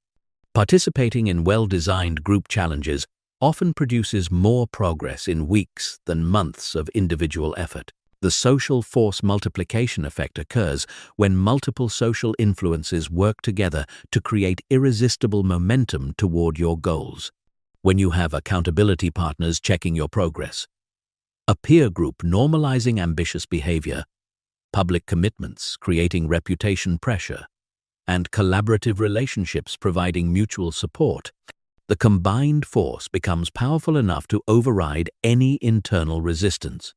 Participating in well-designed group challenges often produces more progress in weeks than months of individual effort. The social force multiplication effect occurs when multiple social influences work together to create irresistible momentum toward your goals. When you have accountability partners checking your progress, a peer group normalizing ambitious behavior, public commitments creating reputation pressure, and collaborative relationships providing mutual support, the combined force becomes powerful enough to override any internal resistance.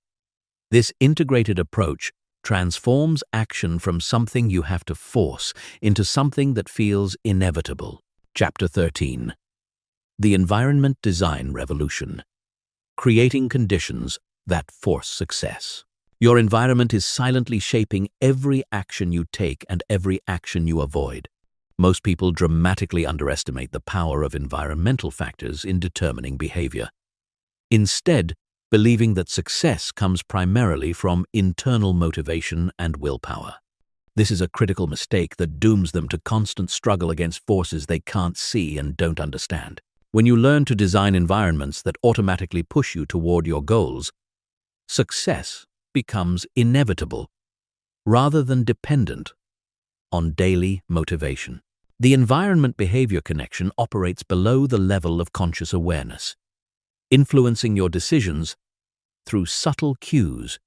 This integrated approach transforms action from something you have to force into something that feels inevitable. Chapter 13. The Environment Design Revolution. Creating conditions that force success. Your environment is silently shaping every action you take and every action you avoid. Most people dramatically underestimate the power of environmental factors in determining behavior. Instead, believing that success comes primarily from internal motivation and willpower. This is a critical mistake that dooms them to constant struggle against forces they can't see and don't understand. When you learn to design environments that automatically push you toward your goals, success becomes inevitable rather than dependent on daily motivation. The environment-behavior connection operates below the level of conscious awareness, influencing your decisions through subtle cues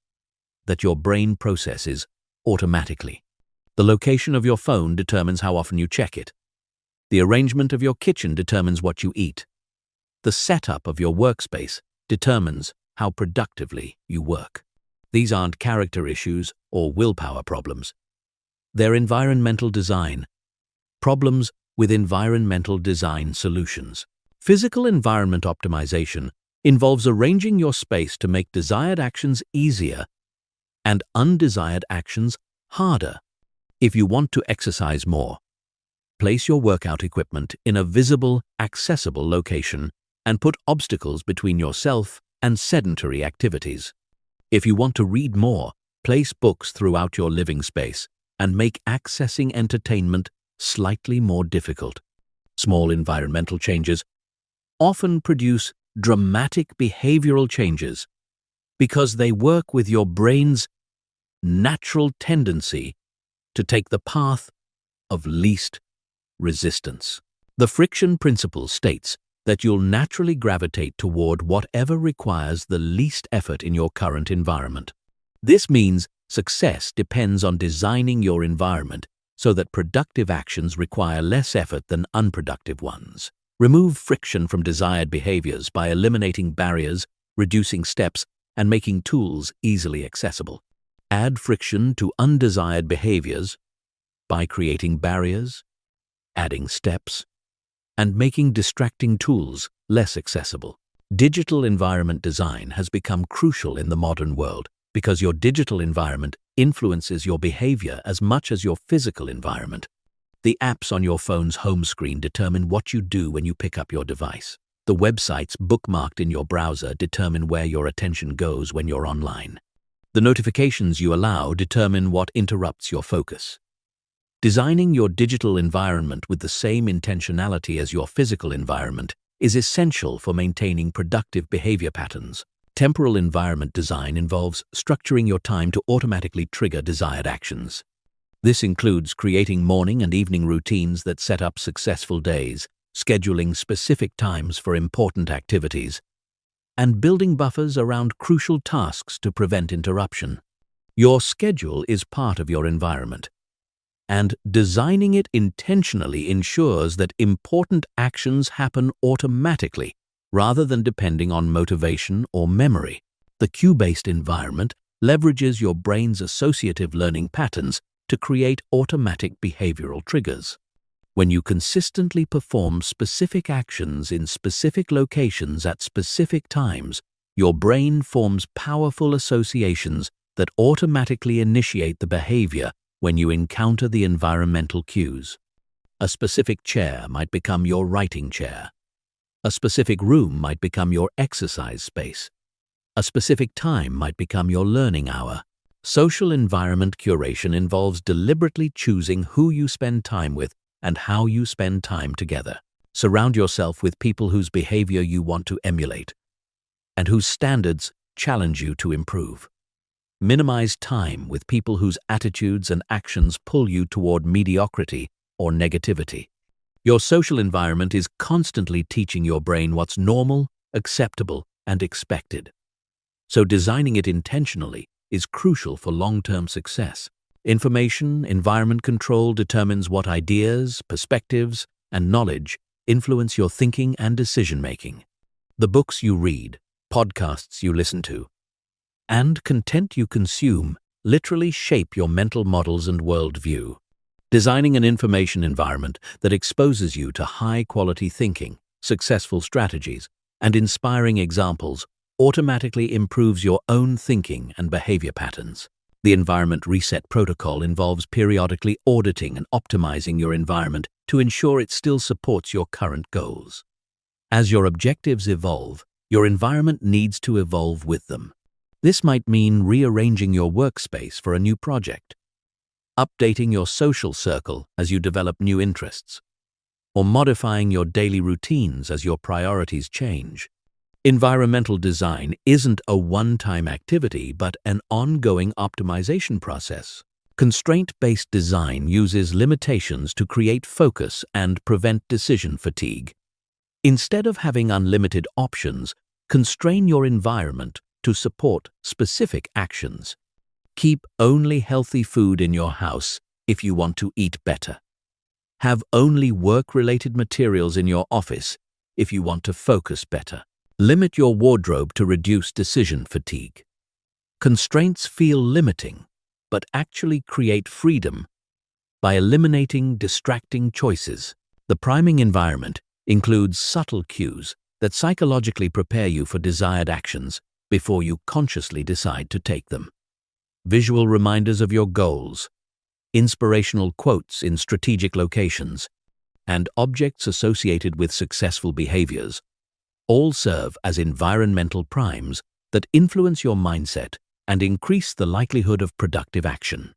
that your brain processes automatically. The location of your phone determines how often you check it. The arrangement of your kitchen determines what you eat. The setup of your workspace determines how productively you work. These aren't character issues or willpower problems. They're environmental design problems with environmental design solutions. Physical environment optimization involves arranging your space to make desired actions easier and undesired actions harder. If you want to exercise more, place your workout equipment in a visible, accessible location and put obstacles between yourself and sedentary activities. If you want to read more, place books throughout your living space and make accessing entertainment slightly more difficult. Small environmental changes often produce dramatic behavioral changes because they work with your brain's natural tendency to take the path of least resistance. The friction principle states that you'll naturally gravitate toward whatever requires the least effort in your current environment. This means success depends on designing your environment so that productive actions require less effort than unproductive ones. Remove friction from desired behaviors by eliminating barriers, reducing steps, and making tools easily accessible. Add friction to undesired behaviors by creating barriers, adding steps, and making distracting tools less accessible. Digital environment design has become crucial in the modern world because your digital environment influences your behavior as much as your physical environment. The apps on your phone's home screen determine what you do when you pick up your device. The websites bookmarked in your browser determine where your attention goes when you're online. The notifications you allow determine what interrupts your focus. Designing your digital environment with the same intentionality as your physical environment is essential for maintaining productive behavior patterns. Temporal environment design involves structuring your time to automatically trigger desired actions. This includes creating morning and evening routines that set up successful days, scheduling specific times for important activities, and building buffers around crucial tasks to prevent interruption. Your schedule is part of your environment, and designing it intentionally ensures that important actions happen automatically rather than depending on motivation or memory. The cue-based environment leverages your brain's associative learning patterns to create automatic behavioral triggers. When you consistently perform specific actions in specific locations at specific times, your brain forms powerful associations that automatically initiate the behavior when you encounter the environmental cues. A specific chair might become your writing chair. A specific room might become your exercise space. A specific time might become your learning hour. Social environment curation involves deliberately choosing who you spend time with and how you spend time together. Surround yourself with people whose behavior you want to emulate and whose standards challenge you to improve. Minimize time with people whose attitudes and actions pull you toward mediocrity or negativity. Your social environment is constantly teaching your brain what's normal, acceptable, and expected. So designing it intentionally is crucial for long-term success. Information environment control determines what ideas, perspectives, and knowledge influence your thinking and decision-making. The books you read, podcasts you listen to, and content you consume literally shape your mental models and worldview. Designing an information environment that exposes you to high-quality thinking, successful strategies, and inspiring examples automatically improves your own thinking and behavior patterns. The Environment Reset Protocol involves periodically auditing and optimizing your environment to ensure it still supports your current goals. As your objectives evolve, your environment needs to evolve with them. This might mean rearranging your workspace for a new project, updating your social circle as you develop new interests, or modifying your daily routines as your priorities change. Environmental design isn't a one-time activity, but an ongoing optimization process. Constraint-based design uses limitations to create focus and prevent decision fatigue. Instead of having unlimited options, constrain your environment to support specific actions. Keep only healthy food in your house if you want to eat better. Have only work-related materials in your office if you want to focus better. Limit your wardrobe to reduce decision fatigue. Constraints feel limiting, but actually create freedom by eliminating distracting choices. The priming environment includes subtle cues that psychologically prepare you for desired actions before you consciously decide to take them. Visual reminders of your goals, inspirational quotes in strategic locations, and objects associated with successful behaviors all serve as environmental primes that influence your mindset and increase the likelihood of productive action.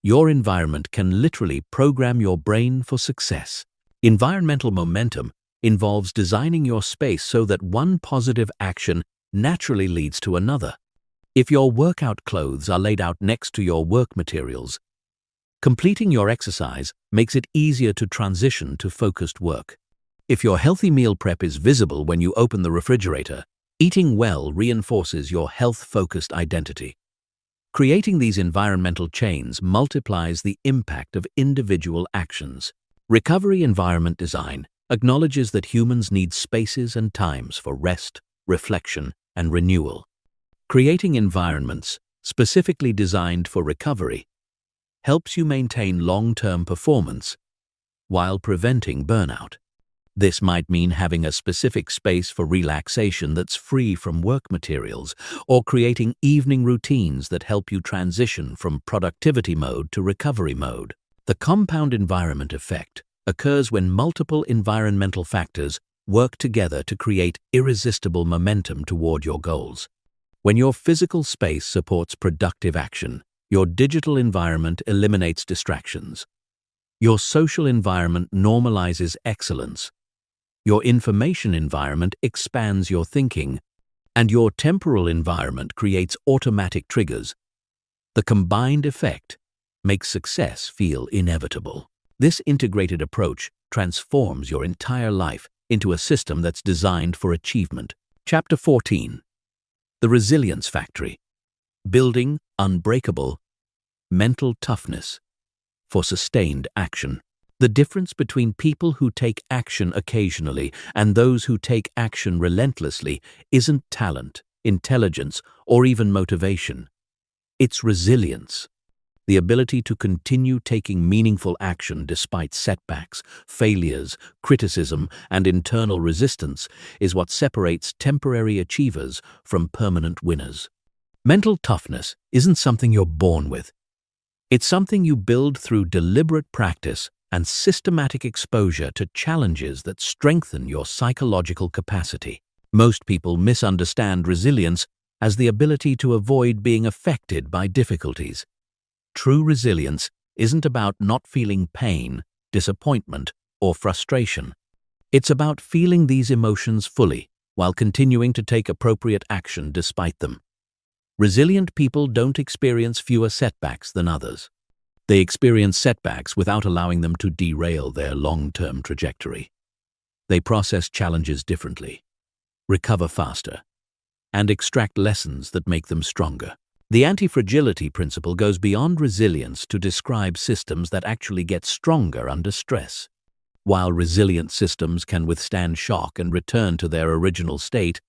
Your environment can literally program your brain for success. Environmental momentum involves designing your space so that one positive action naturally leads to another. If your workout clothes are laid out next to your work materials, completing your exercise makes it easier to transition to focused work. If your healthy meal prep is visible when you open the refrigerator, eating well reinforces your health-focused identity. Creating these environmental chains multiplies the impact of individual actions. Recovery environment design acknowledges that humans need spaces and times for rest, reflection, and renewal. Creating environments specifically designed for recovery helps you maintain long-term performance while preventing burnout. This might mean having a specific space for relaxation that's free from work materials, or creating evening routines that help you transition from productivity mode to recovery mode. The compound environment effect occurs when multiple environmental factors work together to create irresistible momentum toward your goals. When your physical space supports productive action, your digital environment eliminates distractions. Your social environment normalizes excellence. Your information environment expands your thinking, and your temporal environment creates automatic triggers. The combined effect makes success feel inevitable. This integrated approach transforms your entire life into a system that's designed for achievement. Chapter 14. The Resilience Factory. Building unbreakable mental toughness for sustained action. The difference between people who take action occasionally and those who take action relentlessly isn't talent, intelligence, or even motivation. It's resilience. The ability to continue taking meaningful action despite setbacks, failures, criticism, and internal resistance is what separates temporary achievers from permanent winners. Mental toughness isn't something you're born with. It's something you build through deliberate practice and systematic exposure to challenges that strengthen your psychological capacity. Most people misunderstand resilience as the ability to avoid being affected by difficulties. True resilience isn't about not feeling pain, disappointment, or frustration. It's about feeling these emotions fully while continuing to take appropriate action despite them. Resilient people don't experience fewer setbacks than others. They experience setbacks without allowing them to derail their long-term trajectory. They process challenges differently, recover faster, and extract lessons that make them stronger. The anti-fragility principle goes beyond resilience to describe systems that actually get stronger under stress. While resilient systems can withstand shock and return to their original state,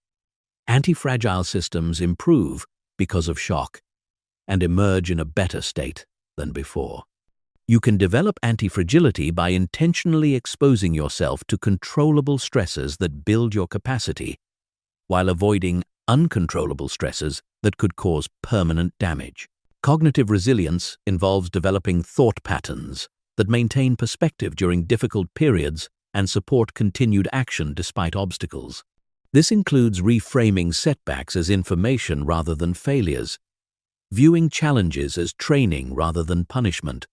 anti-fragile systems improve because of shock and emerge in a better state than before. You can develop anti-fragility by intentionally exposing yourself to controllable stresses that build your capacity, while avoiding uncontrollable stresses that could cause permanent damage. Cognitive resilience involves developing thought patterns that maintain perspective during difficult periods and support continued action despite obstacles. This includes reframing setbacks as information rather than failures, viewing challenges as training rather than punishment,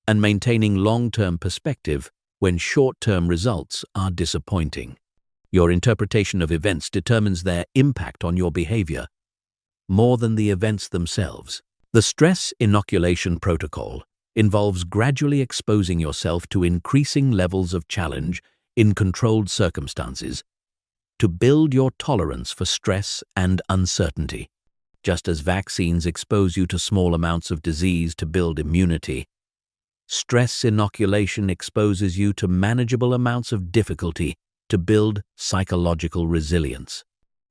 and maintaining long-term perspective when short-term results are disappointing. Your interpretation of events determines their impact on your behavior more than the events themselves. The stress inoculation protocol involves gradually exposing yourself to increasing levels of challenge in controlled circumstances to build your tolerance for stress and uncertainty. Just as vaccines expose you to small amounts of disease to build immunity, stress inoculation exposes you to manageable amounts of difficulty to build psychological resilience.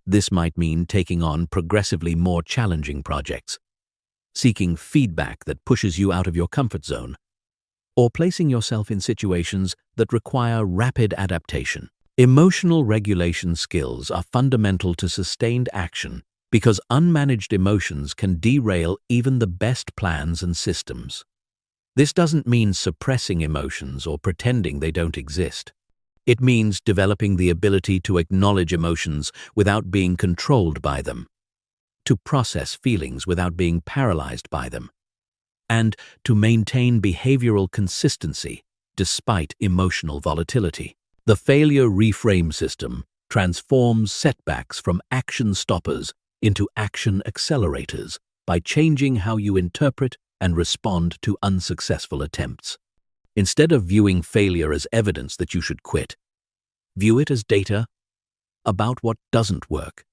This might mean taking on progressively more challenging projects, seeking feedback that pushes you out of your comfort zone, or placing yourself in situations that require rapid adaptation. Emotional regulation skills are fundamental to sustained action because unmanaged emotions can derail even the best plans and systems. This doesn't mean suppressing emotions or pretending they don't exist. It means developing the ability to acknowledge emotions without being controlled by them, to process feelings without being paralyzed by them, and to maintain behavioral consistency despite emotional volatility. The failure reframe system transforms setbacks from action stoppers into action accelerators by changing how you interpret and respond to unsuccessful attempts. Instead of viewing failure as evidence that you should quit, view it as data about what doesn't work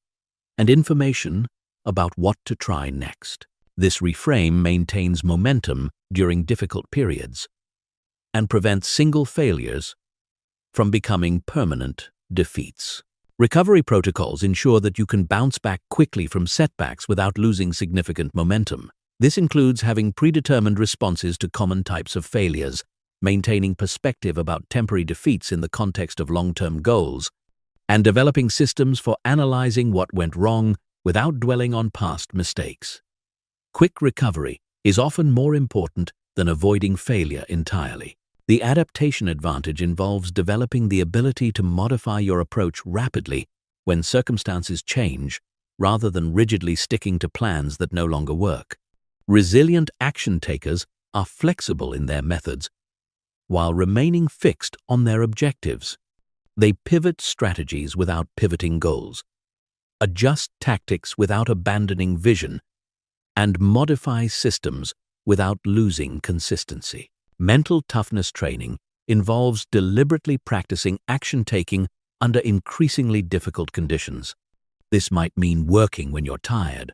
and information about what to try next. This reframe maintains momentum during difficult periods and prevents single failures from becoming permanent defeats. Recovery protocols ensure that you can bounce back quickly from setbacks without losing significant momentum. This includes having predetermined responses to common types of failures, maintaining perspective about temporary defeats in the context of long-term goals, and developing systems for analyzing what went wrong without dwelling on past mistakes. Quick recovery is often more important than avoiding failure entirely. The adaptation advantage involves developing the ability to modify your approach rapidly when circumstances change, rather than rigidly sticking to plans that no longer work. Resilient action takers are flexible in their methods while remaining fixed on their objectives. They pivot strategies without pivoting goals, adjust tactics without abandoning vision, and modify systems without losing consistency. Mental toughness training involves deliberately practicing action-taking under increasingly difficult conditions. This might mean working when you're tired,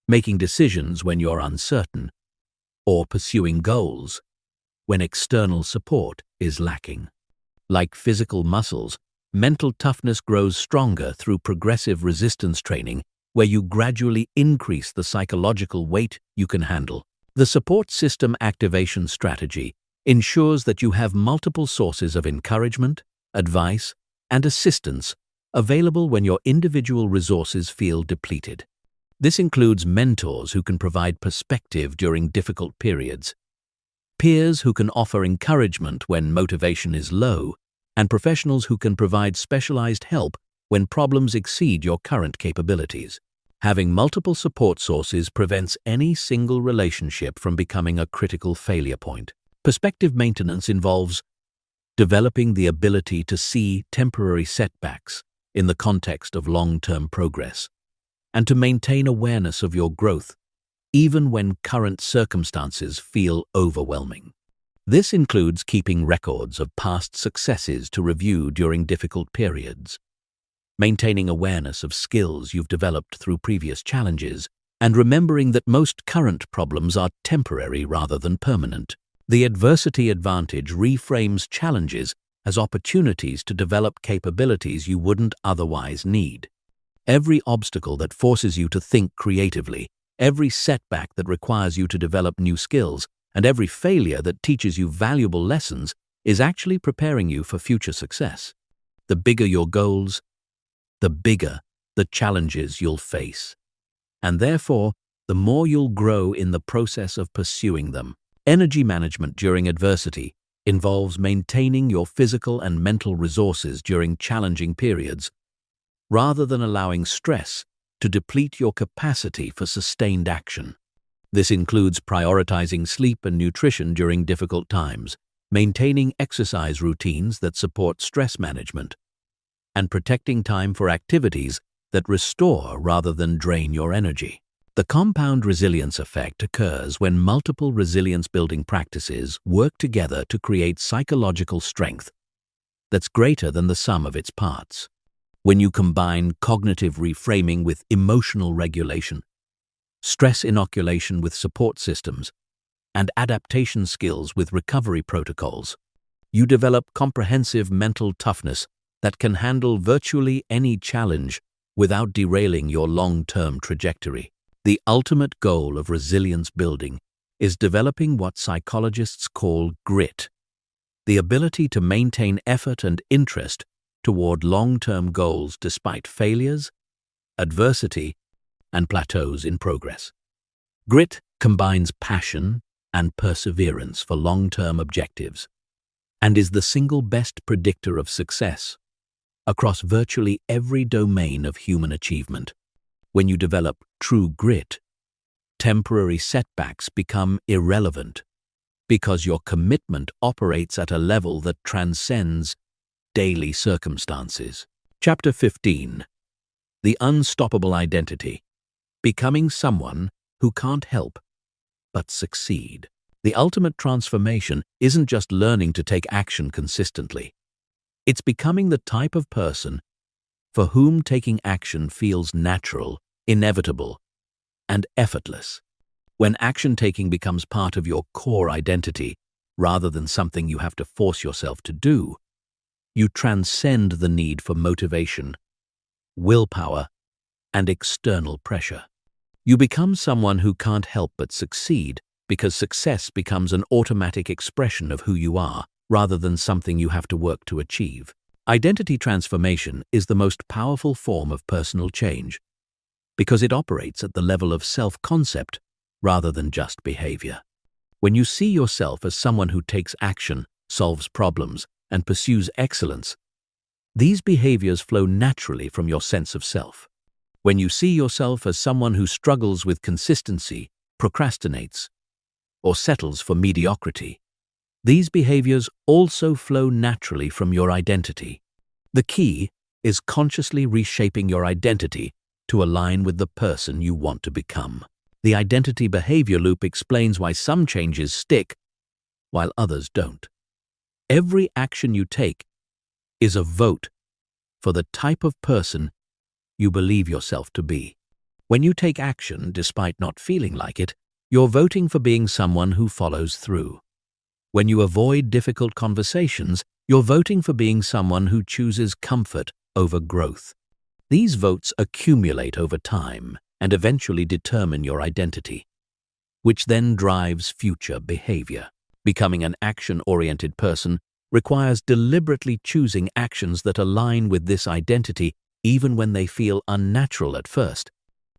making decisions when you're uncertain, or pursuing goals when external support is lacking. Like physical muscles, mental toughness grows stronger through progressive resistance training, where you gradually increase the psychological weight you can handle. The support system activation strategy ensures that you have multiple sources of encouragement, advice, and assistance available when your individual resources feel depleted. This includes mentors who can provide perspective during difficult periods, peers who can offer encouragement when motivation is low, and professionals who can provide specialized help when problems exceed your current capabilities. Having multiple support sources prevents any single relationship from becoming a critical failure point. Perspective maintenance involves developing the ability to see temporary setbacks in the context of long-term progress, and to maintain awareness of your growth, even when current circumstances feel overwhelming. This includes keeping records of past successes to review during difficult periods, maintaining awareness of skills you've developed through previous challenges, and remembering that most current problems are temporary rather than permanent. The adversity advantage reframes challenges as opportunities to develop capabilities you wouldn't otherwise need. Every obstacle that forces you to think creatively, every setback that requires you to develop new skills, and every failure that teaches you valuable lessons is actually preparing you for future success. The bigger your goals, the bigger the challenges you'll face, and therefore, the more you'll grow in the process of pursuing them. Energy management during adversity involves maintaining your physical and mental resources during challenging periods, rather than allowing stress to deplete your capacity for sustained action. This includes prioritizing sleep and nutrition during difficult times, maintaining exercise routines that support stress management, and protecting time for activities that restore rather than drain your energy. The compound resilience effect occurs when multiple resilience-building practices work together to create psychological strength that's greater than the sum of its parts. When you combine cognitive reframing with emotional regulation, stress inoculation with support systems, and adaptation skills with recovery protocols, you develop comprehensive mental toughness that can handle virtually any challenge without derailing your long-term trajectory. The ultimate goal of resilience building is developing what psychologists call grit, the ability to maintain effort and interest toward long-term goals despite failures, adversity, and plateaus in progress. Grit combines passion and perseverance for long-term objectives and is the single best predictor of success across virtually every domain of human achievement. When you develop true grit, temporary setbacks become irrelevant because your commitment operates at a level that transcends daily circumstances. Chapter 15. The Unstoppable Identity. Becoming someone who can't help but succeed. The ultimate transformation isn't just learning to take action consistently. It's becoming the type of person for whom taking action feels natural, inevitable, and effortless. When action-taking becomes part of your core identity, rather than something you have to force yourself to do, you transcend the need for motivation, willpower, and external pressure. You become someone who can't help but succeed because success becomes an automatic expression of who you are, rather than something you have to work to achieve. Identity transformation is the most powerful form of personal change because it operates at the level of self-concept rather than just behavior. When you see yourself as someone who takes action solves problems, and pursues excellence. These behaviors flow naturally from your sense of self. When you see yourself as someone who struggles with consistency, procrastinates, or settles for mediocrity, these behaviors also flow naturally from your identity. The key is consciously reshaping your identity to align with the person you want to become. The identity behavior loop explains why some changes stick while others don't. Every action you take is a vote for the type of person you believe yourself to be. When you take action despite not feeling like it, you're voting for being someone who follows through. When you avoid difficult conversations, you're voting for being someone who chooses comfort over growth. These votes accumulate over time and eventually determine your identity, which then drives future behavior. Becoming an action-oriented person requires deliberately choosing actions that align with this identity even when they feel unnatural at first.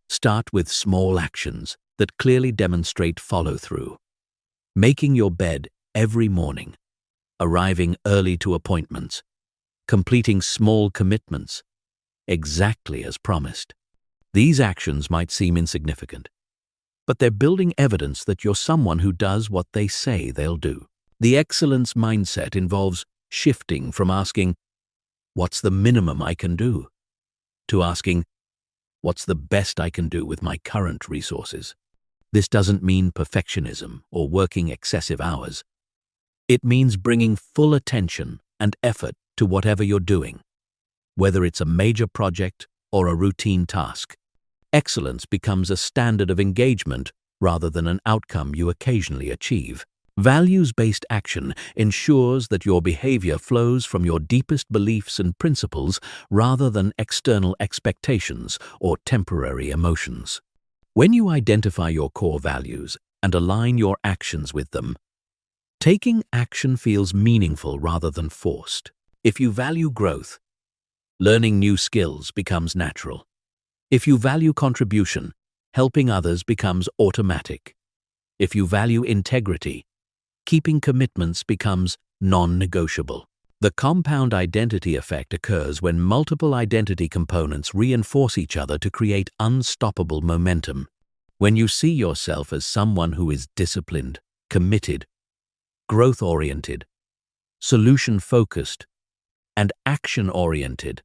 Start with small actions that clearly demonstrate follow-through. Making your bed every morning, arriving early to appointments, completing small commitments exactly as promised. These actions might seem insignificant, but they're building evidence that you're someone who does what they say they'll do. The excellence mindset involves shifting from asking, "What's the minimum I can do?" to asking, "What's the best I can do with my current resources?" This doesn't mean perfectionism or working excessive hours. It means bringing full attention and effort to whatever you're doing, whether it's a major project or a routine task. Excellence becomes a standard of engagement rather than an outcome you occasionally achieve. Values-based action ensures that your behavior flows from your deepest beliefs and principles rather than external expectations or temporary emotions. When you identify your core values and align your actions with them, taking action feels meaningful rather than forced. If you value growth, learning new skills becomes natural. If you value contribution, helping others becomes automatic. If you value integrity, keeping commitments becomes non-negotiable. The compound identity effect occurs when multiple identity components reinforce each other to create unstoppable momentum. When you see yourself as someone who is disciplined, committed, growth-oriented, solution-focused, and action-oriented,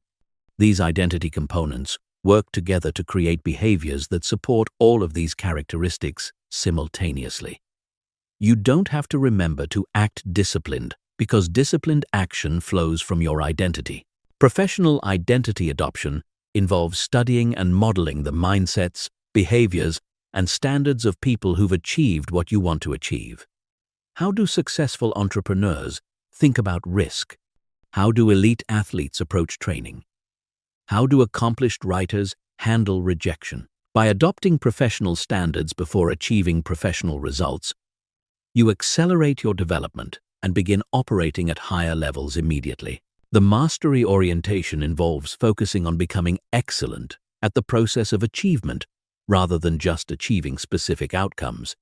these identity components work together to create behaviors that support all of these characteristics simultaneously. You don't have to remember to act disciplined because disciplined action flows from your identity. Professional identity adoption involves studying and modeling the mindsets, behaviors, and standards of people who've achieved what you want to achieve. How do successful entrepreneurs think about risk? How do elite athletes approach training? How do accomplished writers handle rejection? By adopting professional standards before achieving professional results, you accelerate your development and begin operating at higher levels immediately. The mastery orientation involves focusing on becoming excellent at the process of achievement rather than just achieving specific outcomes.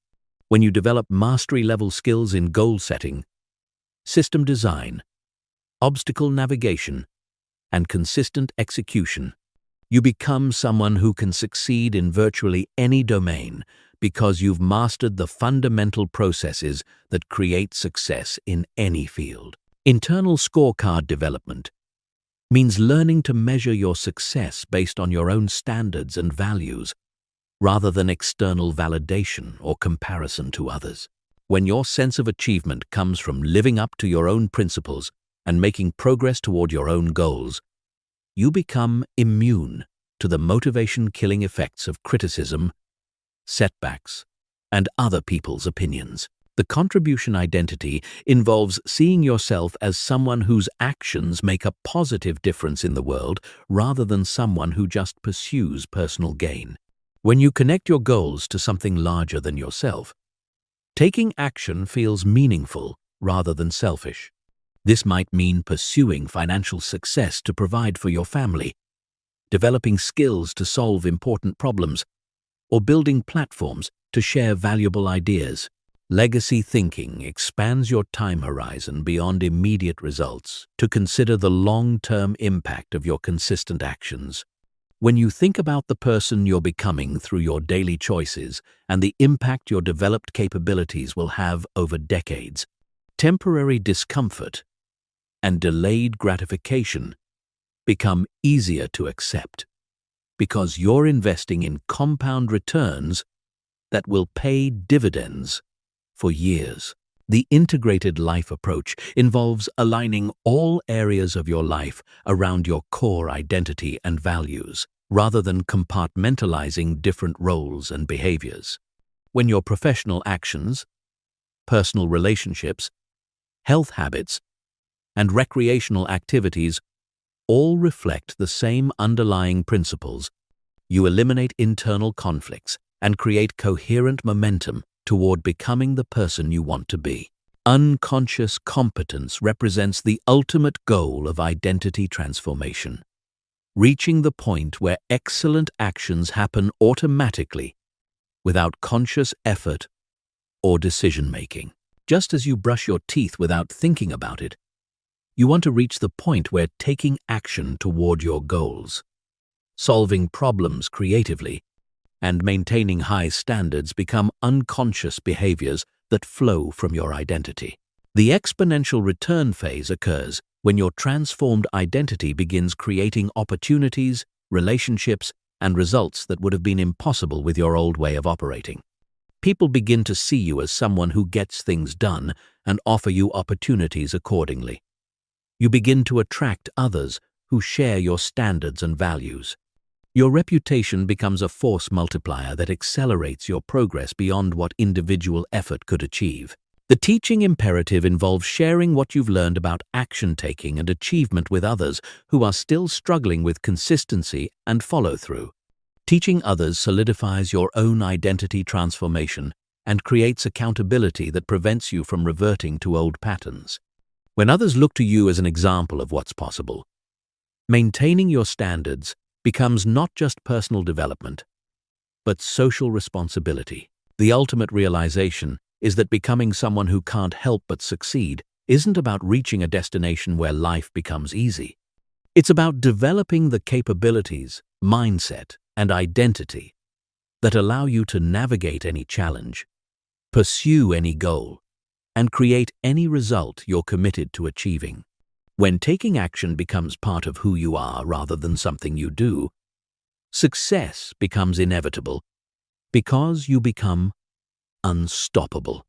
When you develop mastery-level skills in goal setting, system design, obstacle navigation, and consistent execution, you become someone who can succeed in virtually any domain because you've mastered the fundamental processes that create success in any field. Internal scorecard development means learning to measure your success based on your own standards and values, rather than external validation or comparison to others. When your sense of achievement comes from living up to your own principles and making progress toward your own goals, you become immune to the motivation-killing effects of criticism, setbacks, and other people's opinions. The contribution identity involves seeing yourself as someone whose actions make a positive difference in the world rather than someone who just pursues personal gain. When you connect your goals to something larger than yourself, taking action feels meaningful rather than selfish. This might mean pursuing financial success to provide for your family, developing skills to solve important problems, or building platforms to share valuable ideas. Legacy thinking expands your time horizon beyond immediate results to consider the long-term impact of your consistent actions. When you think about the person you're becoming through your daily choices and the impact your developed capabilities will have over decades, temporary discomfort and delayed gratification become easier to accept because you're investing in compound returns that will pay dividends for years. The integrated life approach involves aligning all areas of your life around your core identity and values, rather than compartmentalizing different roles and behaviors. When your professional actions, personal relationships, health habits, and recreational activities all reflect the same underlying principles, you eliminate internal conflicts and create coherent momentum toward becoming the person you want to be. Unconscious competence represents the ultimate goal of identity transformation, reaching the point where excellent actions happen automatically without conscious effort or decision-making. Just as you brush your teeth without thinking about it, you want to reach the point where taking action toward your goals, solving problems creatively, and maintaining high standards become unconscious behaviors that flow from your identity. The exponential return phase occurs when your transformed identity begins creating opportunities, relationships, and results that would have been impossible with your old way of operating. People begin to see you as someone who gets things done and offer you opportunities accordingly. You begin to attract others who share your standards and values. Your reputation becomes a force multiplier that accelerates your progress beyond what individual effort could achieve. The teaching imperative involves sharing what you've learned about action-taking and achievement with others who are still struggling with consistency and follow-through. Teaching others solidifies your own identity transformation and creates accountability that prevents you from reverting to old patterns. When others look to you as an example of what's possible, maintaining your standards becomes not just personal development, but social responsibility. The ultimate realization is that becoming someone who can't help but succeed isn't about reaching a destination where life becomes easy. It's about developing the capabilities, mindset, and identity that allow you to navigate any challenge, pursue any goal, and create any result you're committed to achieving. When taking action becomes part of who you are rather than something you do, success becomes inevitable because you become unstoppable.